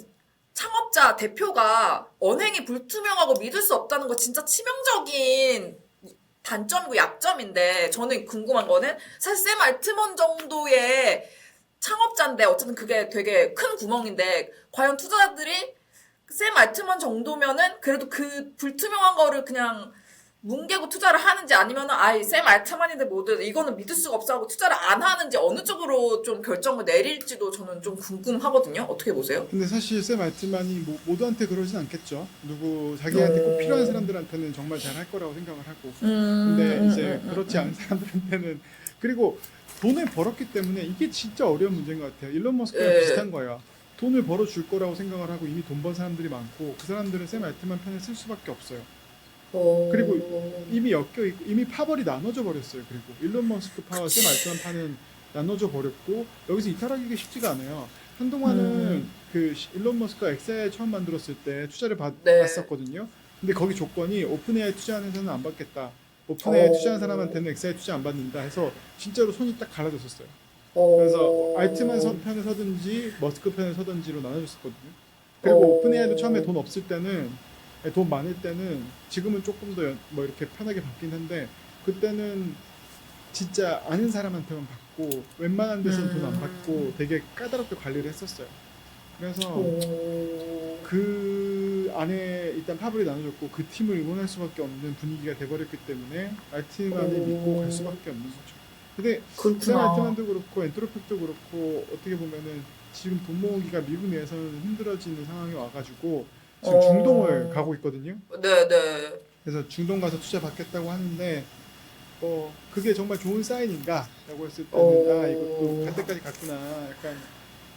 Speaker 1: 창업자 대표가 언행이 불투명하고 믿을 수 없다는 거 진짜 치명적인 단점이고 약점인데 저는 궁금한 거는 사실 샘 알트먼 정도의 창업자인데 어쨌든 그게 되게 큰 구멍인데 과연 투자자들이 샘 알트먼 정도면은 그래도 그 불투명한 거를 그냥 뭉개고 투자를 하는지 아니면은 아이 샘 알트만인데 뭐든 이거는 믿을 수가 없어 하고 투자를 안 하는지 어느 쪽으로 좀 결정을 내릴지도 저는 좀 궁금하거든요. 어떻게 보세요?
Speaker 2: 근데 사실 샘 알트만이 모두한테 그러진 않겠죠. 누구 자기한테 꼭 필요한 사람들한테는 정말 잘할 거라고 생각을 하고. 근데 이제 그렇지 않은 사람들한테는 그리고 돈을 벌었기 때문에 이게 진짜 어려운 문제인 것 같아요. 일론 머스크랑
Speaker 1: 예.
Speaker 2: 비슷한 거예요. 돈을 벌어줄 거라고 생각을 하고 이미 돈 번 사람들이 많고 그 사람들은 샘 알트만 편에 쓸 수밖에 없어요. 그리고 이미 엮여 있고 이미 파벌이 나눠져 버렸어요. 그리고 일론 머스크 파와 샘 알트만 파는 나눠져 버렸고 여기서 이탈하기가 쉽지가 않아요. 한동안은 그 일론 머스크가 엑셀 처음 만들었을 때 투자를
Speaker 1: 네.
Speaker 2: 받았었거든요. 근데 거기 조건이 오픈AI 투자하는 회사는 안 받겠다. 오픈AI 투자한 사람한테는 XI 투자 안 받는다 해서 진짜로 손이 딱 갈라졌었어요. 그래서 알트만 편에 서든지 머스크 편에 서든지로 나눠줬었거든요. 그리고 오픈AI도 처음에 돈 없을 때는 돈 많을 때는 지금은 조금 더 뭐 이렇게 편하게 받긴 한데 그때는 진짜 아는 사람한테만 받고 웬만한 데서는 돈 안 받고 되게 까다롭게 관리를 했었어요. 그래서 그 안에 일단 파벌이 나눠졌고 그 팀을 응원할 수밖에 없는 분위기가 돼버렸기 때문에 알트만을 믿고 갈 수밖에 없는 거죠. 근데 샘 알트만도 그렇고 엔트로픽도 그렇고 어떻게 보면은 지금 돈 모으기가 미국 내에서는 힘들어지는 상황이 와가지고 지금 중동을 가고 있거든요.
Speaker 1: 네네.
Speaker 2: 그래서 중동 가서 투자 받겠다고 하는데 그게 정말 좋은 사인인가라고 했을 때는 이것도 갈 때까지 갔구나. 약간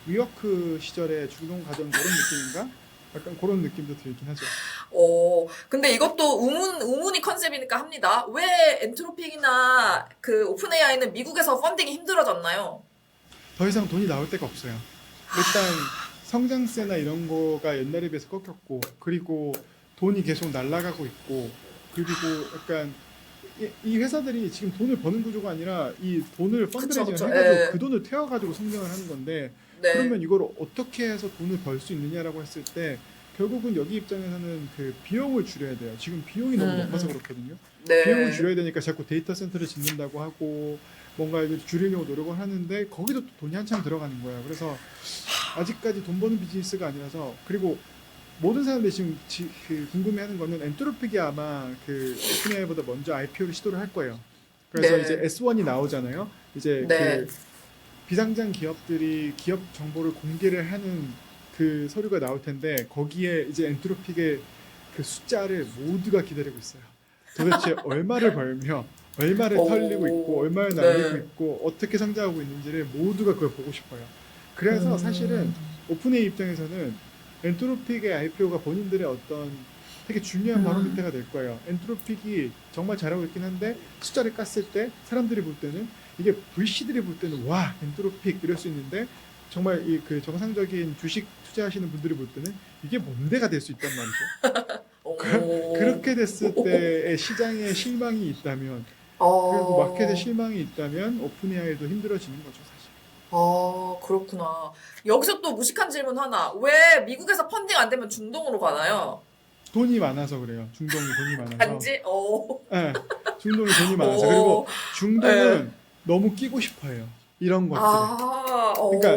Speaker 2: 위워크 시절에 중동 가던 그런 느낌인가? 약간 그런 느낌도 들긴 하죠.
Speaker 1: 근데 이것도 우문이 컨셉이니까 합니다. 왜 엔트로픽이나 그 오픈AI는 미국에서 펀딩이 힘들어졌나요?
Speaker 2: 더 이상 돈이 나올 데가 없어요. 일단 성장세나 이런 거가 옛날에 비해서 꺾였고 그리고 돈이 계속 날아가고 있고 그리고 약간 이 회사들이 지금 돈을 버는 구조가 아니라 이 돈을 펀드레이징을
Speaker 1: 그쵸,
Speaker 2: 해가지고
Speaker 1: 예.
Speaker 2: 그 돈을 태워가지고 성장을 하는 건데
Speaker 1: 네.
Speaker 2: 그러면 이걸 어떻게 해서 돈을 벌 수 있느냐라고 했을 때 결국은 여기 입장에서는 그 비용을 줄여야 돼요. 지금 비용이 너무 높아서 그렇거든요.
Speaker 1: 네.
Speaker 2: 비용을 줄여야 되니까 자꾸 데이터 센터를 짓는다고 하고 뭔가 이걸 줄이려고 노력을 하는데 거기도 또 돈이 한참 들어가는 거예요. 그래서 아직까지 돈 버는 비즈니스가 아니라서 그리고 모든 사람들이 지금 그 궁금해하는 거는 엔트로픽이 아마 그 오픈AI보다 먼저 IPO를 시도를 할 거예요. 그래서
Speaker 1: 네.
Speaker 2: 이제 S1이 나오잖아요. 이제
Speaker 1: 네.
Speaker 2: 그 비상장 기업들이 기업 정보를 공개를 하는 그 서류가 나올 텐데 거기에 이제 엔트로픽의 그 숫자를 모두가 기다리고 있어요. 도대체 얼마를 벌며 얼마를 털리고 있고 얼마를 날리고
Speaker 1: 네.
Speaker 2: 있고 어떻게 성장하고 있는지를 모두가 그걸 보고 싶어요. 그래서 사실은 오픈AI 입장에서는 엔트로픽의 IPO가 본인들의 어떤 되게 중요한 바로미터가 될 거예요. 엔트로픽이 정말 잘하고 있긴 한데 숫자를 깠을 때 사람들이 볼 때는 이게 VC들이 볼 때는 와 엔트로픽 이럴 수 있는데 정말 이 그 정상적인 주식 투자하시는 분들이 볼 때는 이게 뭔데가 될 수 있단 말이죠. 그렇게 됐을 때의 시장에 실망이 있다면 그리고 마켓에 실망이 있다면 오픈AI도 힘들어지는 거죠 사실.
Speaker 1: 그렇구나. 여기서 또 무식한 질문 하나. 왜 미국에서 펀딩 안 되면 중동으로 가나요?
Speaker 2: 돈이 많아서 그래요. 중동이 돈이 많아서.
Speaker 1: 단지?
Speaker 2: 네, 중동이 돈이 많아서. 그리고 중동은 너무 끼고 싶어요. 이런 것들을. 그러니까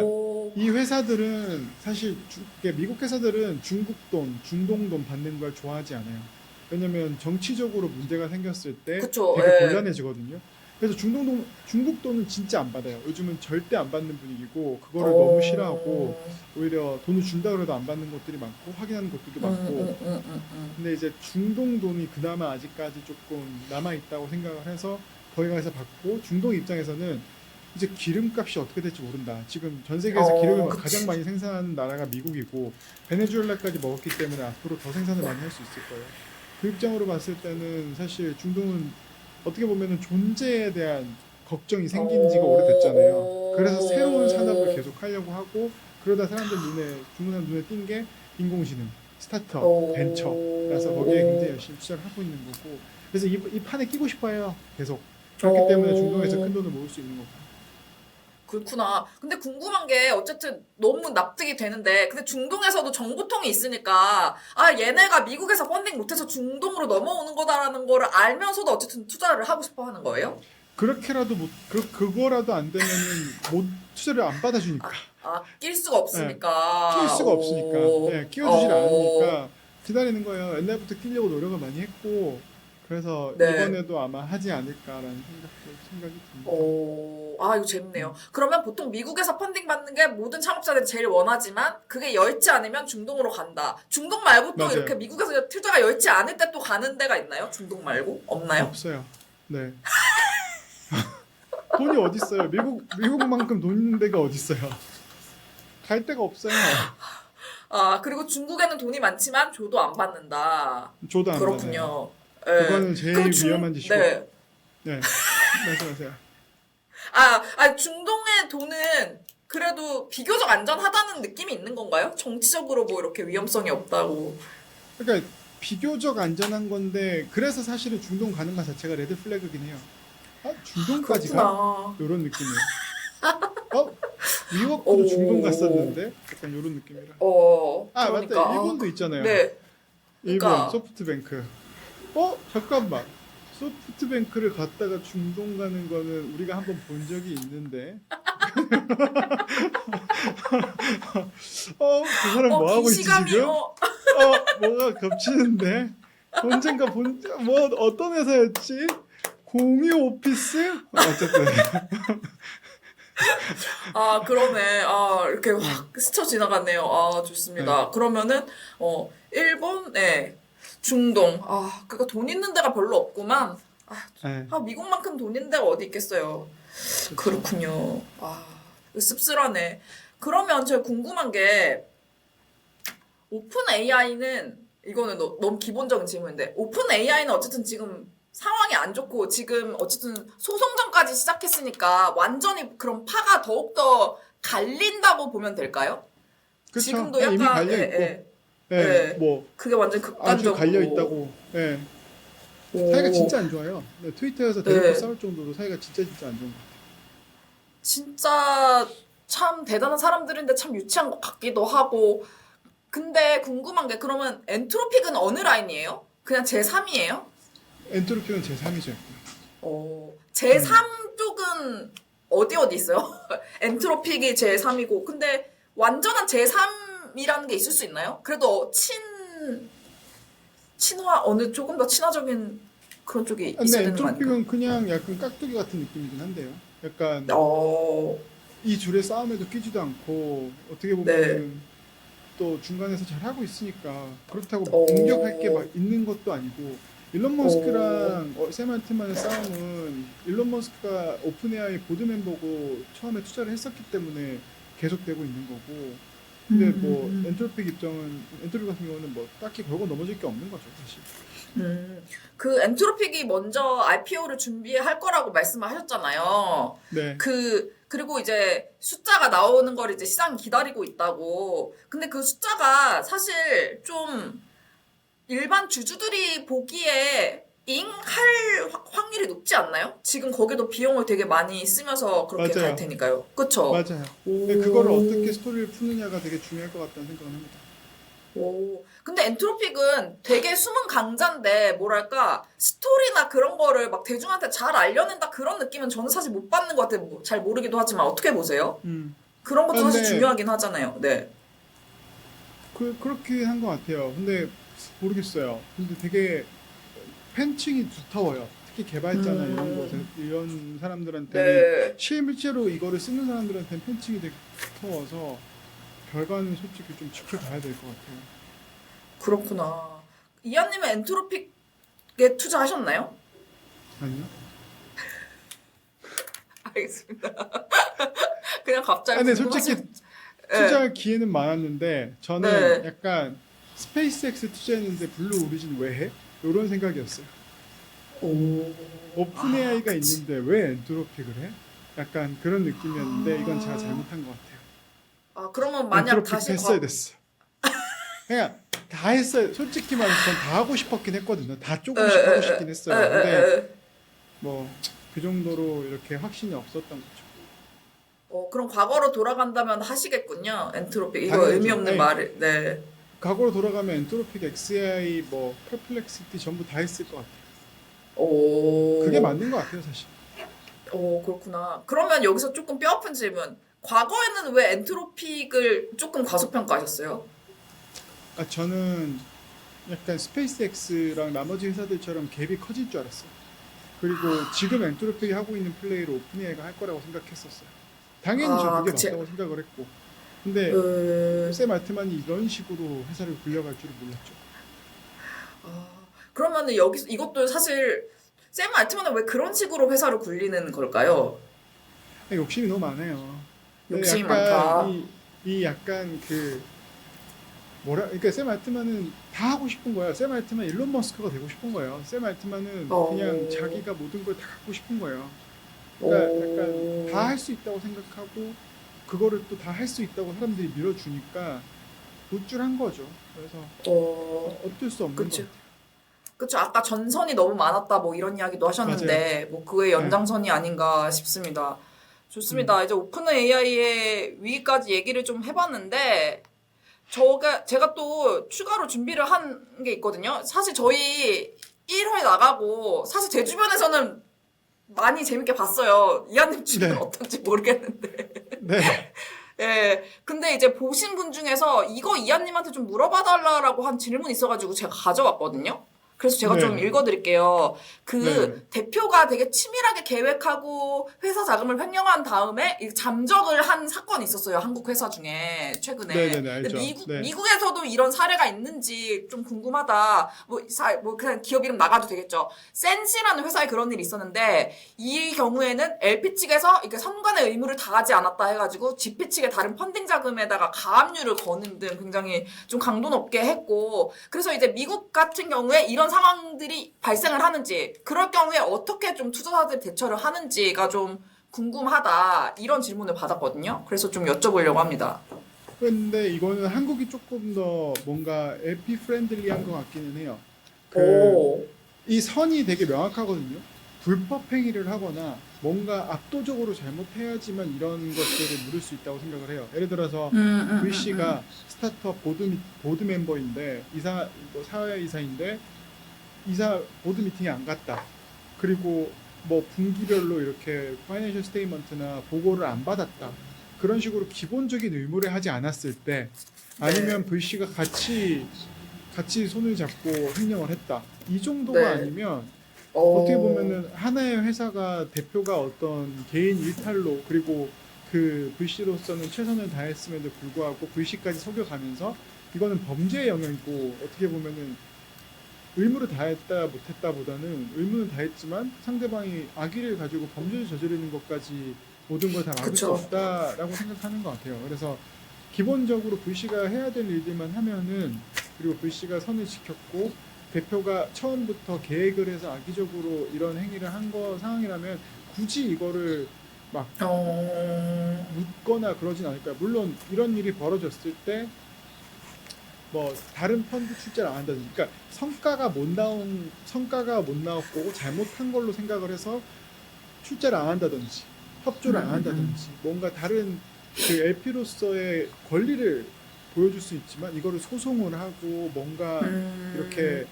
Speaker 2: 이 회사들은 사실 미국 회사들은 중국 돈, 중동 돈 받는 걸 좋아하지 않아요. 왜냐면 정치적으로 문제가 생겼을 때
Speaker 1: 그쵸,
Speaker 2: 되게
Speaker 1: 예.
Speaker 2: 곤란해지거든요. 그래서 중국 돈은 진짜 안 받아요. 요즘은 절대 안 받는 분위기고 그거를 너무 싫어하고 오히려 돈을 준다 그래도 안 받는 것들이 많고 확인하는 것들도 많고 근데 이제 중동 돈이 그나마 아직까지 조금 남아 있다고 생각을 해서 거기 가서 받고 중동 입장에서는 이제 기름값이 어떻게 될지 모른다. 지금 전 세계에서 기름을
Speaker 1: 그치.
Speaker 2: 가장 많이 생산하는 나라가 미국이고 베네수엘라까지 먹었기 때문에 앞으로 더 생산을 많이 할 수 있을 거예요. 그 입장으로 봤을 때는 사실 중동은 어떻게 보면은 존재에 대한 걱정이 생긴 지가 오래됐잖아요. 그래서 새로운 산업을 계속 하려고 하고 그러다 사람들 중국산 눈에 띈 게 인공지능, 스타트업, 벤처라서 거기에 굉장히 열심히 투자를 하고 있는 거고 그래서 이 판에 끼고 싶어요. 계속. 그렇기 때문에 중동에서 큰 돈을 모을 수 있는 거고.
Speaker 1: 그렇구나. 근데 궁금한 게 어쨌든 너무 납득이 되는데 근데 중동에서도 정보통이 있으니까 얘네가 미국에서 펀딩 못해서 중동으로 넘어오는 거다라는 거를 알면서도 어쨌든 투자를 하고 싶어 하는 거예요?
Speaker 2: 그렇게라도 그거라도 안 되면은 못 투자를 안 받아주니까.
Speaker 1: 낄 수가 없으니까.
Speaker 2: 끼울 수가 없으니까. 네, 끼워주질 않으니까 기다리는 거예요. 옛날부터 끼려고 노력을 많이 했고 그래서
Speaker 1: 네.
Speaker 2: 이번에도 아마 하지 않을까라는 생각이 듭니다.
Speaker 1: 이거 재밌네요. 그러면 보통 미국에서 펀딩 받는 게 모든 창업자들이 제일 원하지만 그게 엷지 않으면 중동으로 간다. 중동 말고 또
Speaker 2: 맞아요.
Speaker 1: 이렇게 미국에서 투자가 엷지 않을 때 또 가는 데가 있나요? 중동 말고? 없나요?
Speaker 2: 없어요. 네. 돈이 어디 있어요? 미국만큼 돈 있는 데가 어디 있어요? 갈 데가 없어요.
Speaker 1: 그리고 중국에는 돈이 많지만 줘도 안 받는다.
Speaker 2: 줘도 안 받아요.
Speaker 1: 그렇군요.
Speaker 2: 그거는 제일
Speaker 1: 그럼
Speaker 2: 위험한 짓이고.
Speaker 1: 네.
Speaker 2: 네. 말씀하세요.
Speaker 1: 중동의 돈은 그래도 비교적 안전하다는 느낌이 있는 건가요? 정치적으로 뭐 이렇게 위험성이 없다고.
Speaker 2: 그러니까 비교적 안전한 건데 그래서 사실은 중동 가는 것 자체가 레드 플래그긴 해요. 아, 중동까지 가?
Speaker 1: 그렇구나.
Speaker 2: 이런 느낌이에요. 위워크도
Speaker 1: 오.
Speaker 2: 중동 갔었는데 약간 이런 느낌이라. 아
Speaker 1: 그러니까.
Speaker 2: 맞다, 일본도 있잖아요.
Speaker 1: 네.
Speaker 2: 일본
Speaker 1: 그러니까.
Speaker 2: 소프트뱅크. 잠깐만. 소프트뱅크를 갔다가 중동 가는 거는 우리가 한번 본 적이 있는데. 그 사람 뭐 하고 있지
Speaker 1: 기시감이,
Speaker 2: 지금? 뭐가 겹치는데. 언젠가 어떤 회사였지? 공유 오피스? 어쨌든.
Speaker 1: 그러네. 이렇게 확 스쳐 지나갔네요. 좋습니다. 그러면은, 일본, 중동. 그러니까 돈 있는 데가 별로 없구만.
Speaker 2: 네.
Speaker 1: 미국만큼 돈 있는 데가 어디 있겠어요. 그렇군요. 씁쓸하네. 그러면 제가 궁금한 게, 오픈 AI는, 이거는 너무 기본적인 질문인데, 오픈 AI는 어쨌든 지금 상황이 안 좋고, 지금 어쨌든 소송전까지 시작했으니까, 완전히 그런 파가 더욱더 갈린다고 보면 될까요?
Speaker 2: 그쵸.
Speaker 1: 지금도
Speaker 2: 이미
Speaker 1: 약간,
Speaker 2: 갈려 있고.
Speaker 1: 네.
Speaker 2: 뭐
Speaker 1: 그게 완전
Speaker 2: 아주
Speaker 1: 극단적으로.
Speaker 2: 갈려 있다고. 네. 사이가 진짜 안 좋아요. 네, 트위터에서 대놓고 싸울 정도로 사이가 진짜 안 좋은 것 같아요.
Speaker 1: 진짜 참 대단한 사람들인데 참 유치한 것 같기도 하고. 근데 궁금한 게 그러면 엔트로픽은 어느 라인이에요? 그냥 제3이에요?
Speaker 2: 엔트로피는 제 3이죠.
Speaker 1: 제3 쪽은 어디 있어요? 엔트로픽이 제3이고. 근데 완전한 제3이라는 게 있을 수 있나요? 그래도 친화, 조금 더 친화적인 그런 쪽이
Speaker 2: 근데
Speaker 1: 있어야 되는 거 아닌가?
Speaker 2: 엔트로픽은 그냥 약간 깍두기 같은 느낌이긴 한데요. 약간 이 줄의 싸움에도 끼지도 않고 어떻게 보면 또 중간에서 잘 하고 있으니까 그렇다고 막 공격할 게 막 있는 것도 아니고. 일론 머스크랑 샘 알트만의 싸움은 일론 머스크가 오픈 AI 보드 멤버고 처음에 투자를 했었기 때문에 계속되고 있는 거고. 근데 뭐 엔트로픽 같은 경우는 뭐 딱히 걸고 넘어질 게 없는 거죠, 사실.
Speaker 1: 그 엔트로픽이 먼저 IPO를 준비할 거라고 말씀을 하셨잖아요.
Speaker 2: 네.
Speaker 1: 그리고 이제 숫자가 나오는 걸 이제 시장이 기다리고 있다고. 근데 그 숫자가 사실 좀 일반 주주들이 보기에 할 확률이 높지 않나요? 지금 거기도 비용을 되게 많이 쓰면서 그렇게
Speaker 2: 맞아요.
Speaker 1: 갈 테니까요. 그쵸?
Speaker 2: 맞아요. 근데 그거를 어떻게 스토리를 푸느냐가 되게 중요할 것 같다는 생각을 합니다.
Speaker 1: 근데 엔트로픽은 되게 숨은 강자인데, 뭐랄까, 스토리나 그런 거를 막 대중한테 잘 알려낸다 그런 느낌은 저는 사실 못 받는 것 같아요. 잘 모르기도 하지만, 어떻게 보세요? 그런 것도 사실
Speaker 2: 근데
Speaker 1: 중요하긴 하잖아요. 네.
Speaker 2: 그렇게 한 것 같아요. 근데 모르겠어요. 근데 되게 팬층이 두터워요. 특히 개발자나 이런 사람들한테는 실제로 이거를 쓰는 사람들한테는 팬층이 되게 두터워서 결과는 솔직히 좀 지켜봐야 될 것 같아요.
Speaker 1: 그렇구나. 이한님은 엔트로픽에 투자하셨나요?
Speaker 2: 아니요?
Speaker 1: 알겠습니다. 그냥 갑자기.
Speaker 2: 근데 솔직히 투자할 기회는 많았는데 저는 약간 스페이스X 투자했는데 블루 오리진 왜 해? 이런 생각이었어요. 오픈 AI가 있는데 왜 엔트로픽을 해? 약간 그런 느낌이었는데 이건 제가 잘못한 것 같아요.
Speaker 1: 그러면 만약
Speaker 2: 엔트로픽
Speaker 1: 다시
Speaker 2: 했어야 됐어. 그냥 다 했어요. 솔직히 말해서 전 다 하고 싶었긴 했거든요. 다 조금씩 하고 싶긴 했어요. 근데 뭐 그 정도로 이렇게 확신이 없었던 거죠.
Speaker 1: 그럼 과거로 돌아간다면 하시겠군요. 엔트로픽. 이거
Speaker 2: 당연하죠.
Speaker 1: 의미 없는
Speaker 2: 아니,
Speaker 1: 말을. 네.
Speaker 2: 과거로 돌아가면 엔트로픽, XAI, 뭐 퍼플렉시티 전부 다 했을 것 같아요. 그게 맞는 것 같아요, 사실.
Speaker 1: 그렇구나. 그러면 여기서 조금 뼈아픈 질문. 과거에는 왜 엔트로픽을 조금 과소평가하셨어요?
Speaker 2: 저는 약간 스페이스X랑 나머지 회사들처럼 갭이 커질 줄 알았어요. 그리고 지금 엔트로픽이 하고 있는 플레이를 오픈AI가 할 거라고 생각했었어요. 당연히 저 그게 맞다고 생각을 했고. 근데 샘 알트만이 이런 식으로 회사를 굴려갈 줄은 몰랐죠.
Speaker 1: 그러면은 여기서 이것도 사실 샘 알트만은 왜 그런 식으로 회사를 굴리는 걸까요?
Speaker 2: 욕심이 너무 많아요.
Speaker 1: 욕심이
Speaker 2: 약간
Speaker 1: 많다.
Speaker 2: 이 약간 그러니까 샘 알트만은 다 하고 싶은 거야. 샘 알트만 일론 머스크가 되고 싶은 거예요. 샘 알트만은 그냥 자기가 모든 걸 다 갖고 싶은 거예요. 그러니까 약간 다 할 수 있다고 생각하고 그거를 또 다 할 수 있다고 사람들이 밀어주니까 우쭐한 거죠. 그래서
Speaker 1: 어,
Speaker 2: 어쩔 수 없는 것
Speaker 1: 그쵸.
Speaker 2: 같아요.
Speaker 1: 그쵸. 아까 전선이 너무 많았다, 뭐 이런 이야기도 하셨는데, 뭐 그의
Speaker 2: 네.
Speaker 1: 연장선이 아닌가 싶습니다. 좋습니다. 이제 오픈 AI의 위기까지 얘기를 좀 해봤는데, 제가 또 추가로 준비를 한 게 있거든요. 사실 저희 1회 나가고, 사실 제 주변에서는 많이 재밌게 봤어요. 이한님 주변은
Speaker 2: 네.
Speaker 1: 어떤지 모르겠는데.
Speaker 2: 네.
Speaker 1: 예. 근데 이제 보신 분 중에서 이거 이한님한테 좀 물어봐달라고 한 질문이 있어가지고 제가 가져왔거든요. 그래서 제가 좀
Speaker 2: 네.
Speaker 1: 읽어드릴게요.
Speaker 2: 네.
Speaker 1: 대표가 되게 치밀하게 계획하고 회사 자금을 횡령한 다음에 이 잠적을 한 사건이 있었어요. 한국 회사 중에 최근에.
Speaker 2: 네네네,
Speaker 1: 근데
Speaker 2: 알죠. 네.
Speaker 1: 미국에서도 이런 사례가 있는지 좀 궁금하다. 뭐 그냥 기업 이름 나가도 되겠죠. 센시라는 회사에 그런 일이 있었는데 이 경우에는 LP 측에서 이게 선관의 의무를 다하지 않았다 해가지고 GP 측의 다른 펀딩 자금에다가 가압류를 거는 등 굉장히 좀 강도 높게 했고, 그래서 이제 미국 같은 경우에 이런 상황들이 발생을 하는지, 그럴 경우에 어떻게 좀 투자자들이 대처를 하는지가 좀 궁금하다, 이런 질문을 받았거든요. 그래서 좀 여쭤보려고 합니다.
Speaker 2: 근데 이거는 한국이 조금 더 뭔가 LP 프렌들리한 것 같기는 해요.
Speaker 1: 오.
Speaker 2: 이 선이 되게 명확하거든요. 불법 행위를 하거나 뭔가 압도적으로 잘못해야지만 이런 것들을 물을 수 있다고 생각을 해요. 예를 들어서 VC가 스타트업 보드 멤버인데 뭐 사회이사인데 보드 미팅에 안 갔다. 그리고 뭐 분기별로 이렇게 파이낸셜 스테이트먼트나 보고를 안 받았다. 그런 식으로 기본적인 의무를 하지 않았을 때, 아니면 VC가 같이 손을 잡고 횡령을 했다. 이 정도가
Speaker 1: 네.
Speaker 2: 아니면 어떻게 보면은 하나의 회사가 대표가 어떤 개인 일탈로, 그리고 그 VC로서는 최선을 다했음에도 불구하고 VC까지 속여가면서 이거는 범죄의 영역이고, 어떻게 보면은 의무를 다했다 못했다 보다는 의무는 다했지만 상대방이 악의를 가지고 범죄를 저지르는 것까지 모든 걸 다 막을 수
Speaker 1: 그쵸.
Speaker 2: 없다라고 생각하는 것 같아요. 그래서 기본적으로 VC가 해야 될 일들만 하면은, 그리고 VC가 선을 지켰고 대표가 처음부터 계획을 해서 악의적으로 이런 행위를 한 거 상황이라면 굳이 이거를 막 묻거나 그러진 않을 거야. 물론 이런 일이 벌어졌을 때 뭐 다른 펀드 출자를 안 한다든지, 그러니까 성과가 못 나왔고 잘못한 걸로 생각을 해서 출자를 안 한다든지 협조를 안 한다든지, 뭔가 다른 그 LP로서의 권리를 보여줄 수 있지만 이거를 소송을 하고 뭔가 이렇게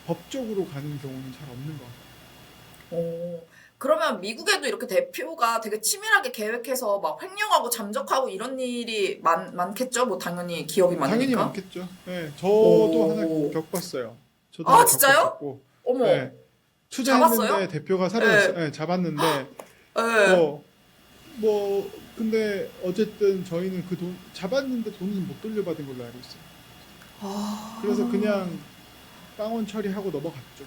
Speaker 2: 법적으로 가는 경우는 잘 없는 것 같아요.
Speaker 1: 그러면 미국에도 이렇게 대표가 되게 치밀하게 계획해서 막 횡령하고 잠적하고 이런 일이 많겠죠? 뭐 당연히 기업이 많으니까.
Speaker 2: 당연히 많겠죠. 네, 저도 하나 겪었어요. 저도 하나
Speaker 1: 진짜요?
Speaker 2: 겪었었고,
Speaker 1: 어머.
Speaker 2: 네, 투자했는데
Speaker 1: 잡았어요?
Speaker 2: 대표가 사라졌어요.
Speaker 1: 네.
Speaker 2: 네, 잡았는데
Speaker 1: 네.
Speaker 2: 뭐 근데 어쨌든 저희는 그 돈 잡았는데 돈은 못 돌려받은 걸로 알고 있어요. 그래서 그냥 빵원 처리하고 넘어갔죠.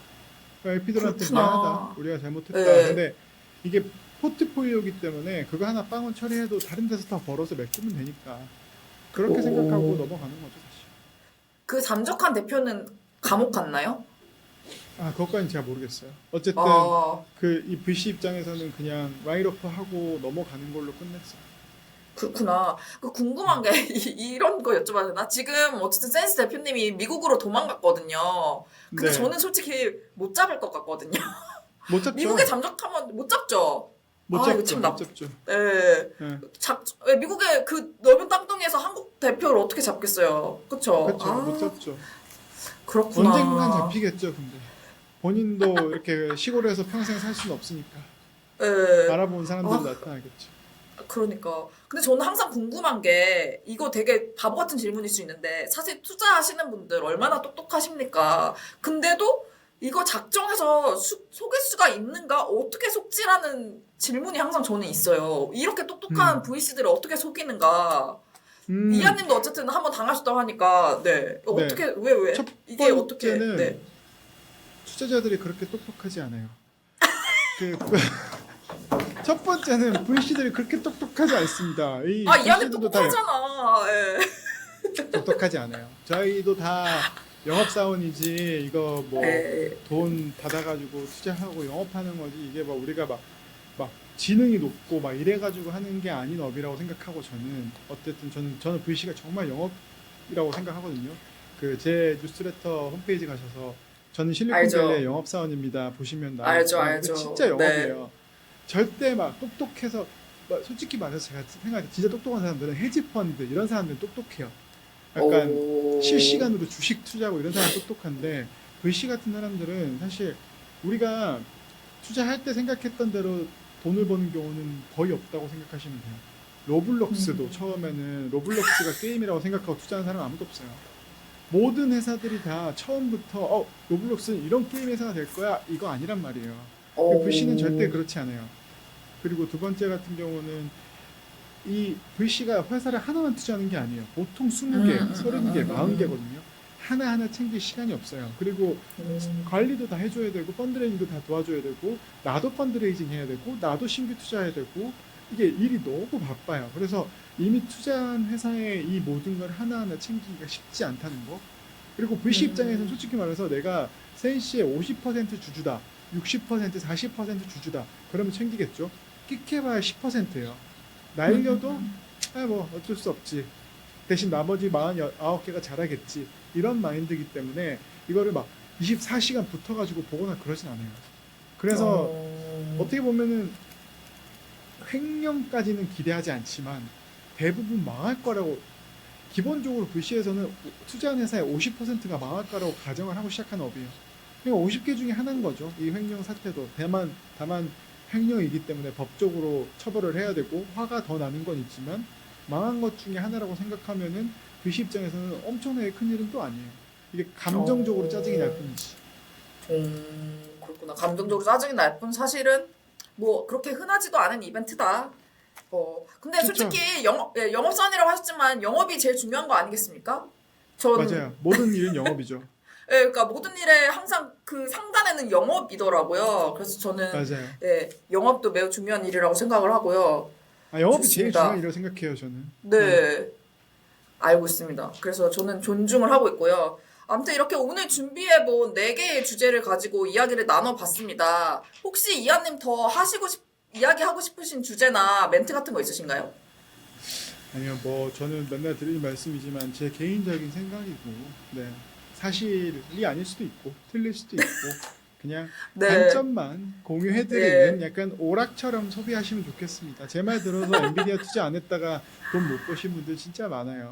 Speaker 2: LP들한테
Speaker 1: 그렇구나.
Speaker 2: 미안하다, 우리가 잘못했다.
Speaker 1: 네.
Speaker 2: 근데 이게 포트폴리오이기 때문에 그거 하나 빵원 처리해도 다른 데서 더 벌어서 메꾸면 되니까 그렇게 생각하고 넘어가는 거죠, 사실.
Speaker 1: 그 잠적한 대표는 감옥 갔나요?
Speaker 2: 그것까지는 제가 모르겠어요. 어쨌든 이 VC 입장에서는 그냥 라이트오프 하고 넘어가는 걸로 끝냈어요.
Speaker 1: 그렇구나. 궁금한 게 이런 거 여쭤봐도 되나? 지금 어쨌든 센스 대표님이 미국으로 도망갔거든요. 근데
Speaker 2: 네.
Speaker 1: 저는 솔직히 못 잡을 것 같거든요.
Speaker 2: 못 잡죠.
Speaker 1: 미국에 잠적하면 못 잡죠.
Speaker 2: 못
Speaker 1: 이거
Speaker 2: 잡죠.
Speaker 1: 참
Speaker 2: 못 잡죠.
Speaker 1: 네.
Speaker 2: 네.
Speaker 1: 미국의 그 넓은 땅덩이에서 한국 대표를 어떻게 잡겠어요? 그쵸?
Speaker 2: 그렇죠. 못 잡죠.
Speaker 1: 그렇구나.
Speaker 2: 언젠간 잡히겠죠. 근데 본인도 이렇게 시골에서 평생 살 수는 없으니까
Speaker 1: 네.
Speaker 2: 알아본 사람들 나타나겠죠.
Speaker 1: 그러니까. 근데 저는 항상 궁금한 게, 이거 되게 바보 같은 질문일 수 있는데, 사실 투자하시는 분들 얼마나 똑똑하십니까? 근데도 이거 작정해서 속일 수가 있는가? 어떻게 속지라는 질문이 항상 저는 있어요. 이렇게 똑똑한 VC들을 어떻게 속이는가? 이하님도 어쨌든 한번 당하셨다고 하니까, 네. 어떻게, 왜?
Speaker 2: 첫
Speaker 1: 이게 어떻게,
Speaker 2: 번째는
Speaker 1: 네.
Speaker 2: 투자자들이 그렇게 똑똑하지 않아요. 첫 번째는 VC들이 그렇게 똑똑하지 않습니다.
Speaker 1: 이하님
Speaker 2: VC들도 다
Speaker 1: 똑똑하잖아. 예.
Speaker 2: 똑똑하지 않아요. 저희도 다 영업사원이지, 이거 뭐 돈 받아가지고 투자하고 영업하는 거지, 이게 막 우리가 막 지능이 높고 막 이래가지고 하는 게 아닌 업이라고 생각하고, 저는 어쨌든 저는 VC가 정말 영업이라고 생각하거든요. 그 제 뉴스레터 홈페이지 가셔서 저는
Speaker 1: 알죠.
Speaker 2: 실리콘밸리의 영업사원입니다. 보시면 나와요.
Speaker 1: 알죠,
Speaker 2: 이거
Speaker 1: 알죠.
Speaker 2: 진짜 영업이에요. 절대 막 똑똑해서 솔직히 말해서 제가 생각할 때 진짜 똑똑한 사람들은 헤지펀드 이런 사람들은 똑똑해요. 약간
Speaker 1: 오.
Speaker 2: 실시간으로 주식 투자하고 이런 사람 똑똑한데 VC 같은 사람들은 사실 우리가 투자할 때 생각했던 대로 돈을 버는 경우는 거의 없다고 생각하시면 돼요. 로블록스도 처음에는 로블록스가 게임이라고 생각하고 투자한 사람 아무도 없어요. 모든 회사들이 다 처음부터 로블록스는 이런 게임 회사가 될 거야 이거 아니란 말이에요.
Speaker 1: 오.
Speaker 2: VC는 절대 그렇지 않아요. 그리고 두 번째 같은 경우는 이 VC가 회사를 하나만 투자하는 게 아니에요. 보통 20개, 30개, 40개거든요. 하나하나 챙길 시간이 없어요. 그리고 관리도 다 해줘야 되고 펀드레이징도 다 도와줘야 되고 나도 펀드레이징 해야 되고 나도 신규 투자해야 되고 이게 일이 너무 바빠요. 그래서 이미 투자한 회사의 이 모든 걸 하나하나 챙기기가 쉽지 않다는 거. 그리고 VC 입장에서는 솔직히 말해서 내가 센시의 50% 주주다, 60%, 40% 주주다. 그러면 챙기겠죠. 끽해봐야 10%예요. 날려도 뭐 어쩔 수 없지. 대신 나머지 49개가 잘하겠지. 이런 마인드이기 때문에 이거를 막 24시간 붙어가지고 보거나 그러진 않아요. 그래서 어떻게 보면은 횡령까지는 기대하지 않지만 대부분 망할 거라고, 기본적으로 VC에서는 투자한 회사의 50%가 망할 거라고 가정을 하고 시작한 업이에요. 그러니까 50개 중에 하나인 거죠. 이 횡령 사태도. 다만 횡령이기 때문에 법적으로 처벌을 해야 되고 화가 더 나는 건 있지만 망한 것 중에 하나라고 생각하면은 VC 입장에서는 엄청나게 큰 일은 또 아니에요. 이게 감정적으로 짜증이 날 뿐이지.
Speaker 1: 그렇구나. 감정적으로 짜증이 날 뿐 사실은 뭐 그렇게 흔하지도 않은 이벤트다. 근데
Speaker 2: 그쵸.
Speaker 1: 솔직히 영업사원이라고 하셨지만 영업이 제일 중요한 거 아니겠습니까?
Speaker 2: 맞아요. 모든 일은 영업이죠.
Speaker 1: 그러니까 모든 일에 항상 그 상단에는 영업이더라고요. 그래서 저는
Speaker 2: 맞아요.
Speaker 1: 영업도 매우 중요한 일이라고 생각을 하고요.
Speaker 2: 영업이 제일
Speaker 1: 좋습니다.
Speaker 2: 중요한 일이라고 생각해요, 저는.
Speaker 1: 네, 알고 있습니다. 그래서 저는 존중을 하고 있고요. 아무튼 이렇게 오늘 준비해본 4개의 주제를 가지고 이야기를 나눠봤습니다. 혹시 이하님 더 이야기하고 싶으신 주제나 멘트 같은 거 있으신가요?
Speaker 2: 아니요, 뭐 저는 맨날 드리는 말씀이지만 제 개인적인 생각이고, 네, 사실이 아닐 수도 있고 틀릴 수도 있고 그냥
Speaker 1: 네.
Speaker 2: 단점만 공유해드리는 약간 오락처럼 소비하시면 좋겠습니다. 제 말 들어서 엔비디아 투자 안 했다가 돈 못 버신 분들 진짜 많아요.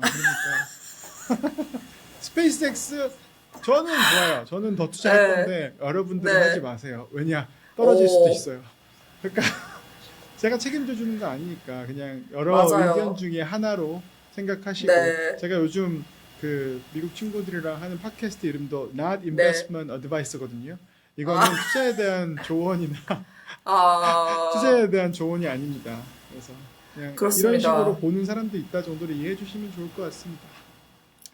Speaker 2: 그러니까 스페이스X 저는 좋아요. 저는 더 투자할 건데 여러분들은
Speaker 1: 네.
Speaker 2: 하지 마세요. 왜냐, 떨어질 수도
Speaker 1: 오.
Speaker 2: 있어요. 그러니까 제가 책임져 주는 거 아니니까 그냥 여러
Speaker 1: 맞아요.
Speaker 2: 의견 중에 하나로 생각하시고,
Speaker 1: 네.
Speaker 2: 제가 요즘 그 미국 친구들이랑 하는 팟캐스트 이름도 Not Investment Advice거든요. 이거는 투자에 대한 조언이나 투자에 대한 조언이 아닙니다. 그래서 그냥
Speaker 1: 그렇습니다.
Speaker 2: 이런 식으로 보는 사람도 있다 정도로 이해해 주시면 좋을 것 같습니다.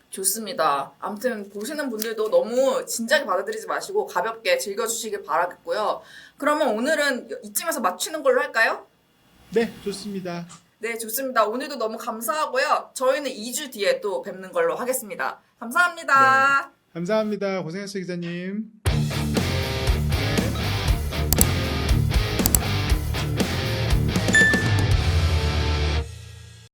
Speaker 1: 좋습니다. 아무튼 보시는 분들도 너무 진지하게 받아들이지 마시고 가볍게 즐겨주시길 바라겠고요. 그러면 오늘은 이쯤에서 마치는 걸로 할까요?
Speaker 2: 네, 좋습니다.
Speaker 1: 네, 좋습니다. 오늘도 너무 감사하고요. 저희는 2주 뒤에 또 뵙는 걸로 하겠습니다. 감사합니다.
Speaker 2: 감사합니다. 고생했어요, 기자님.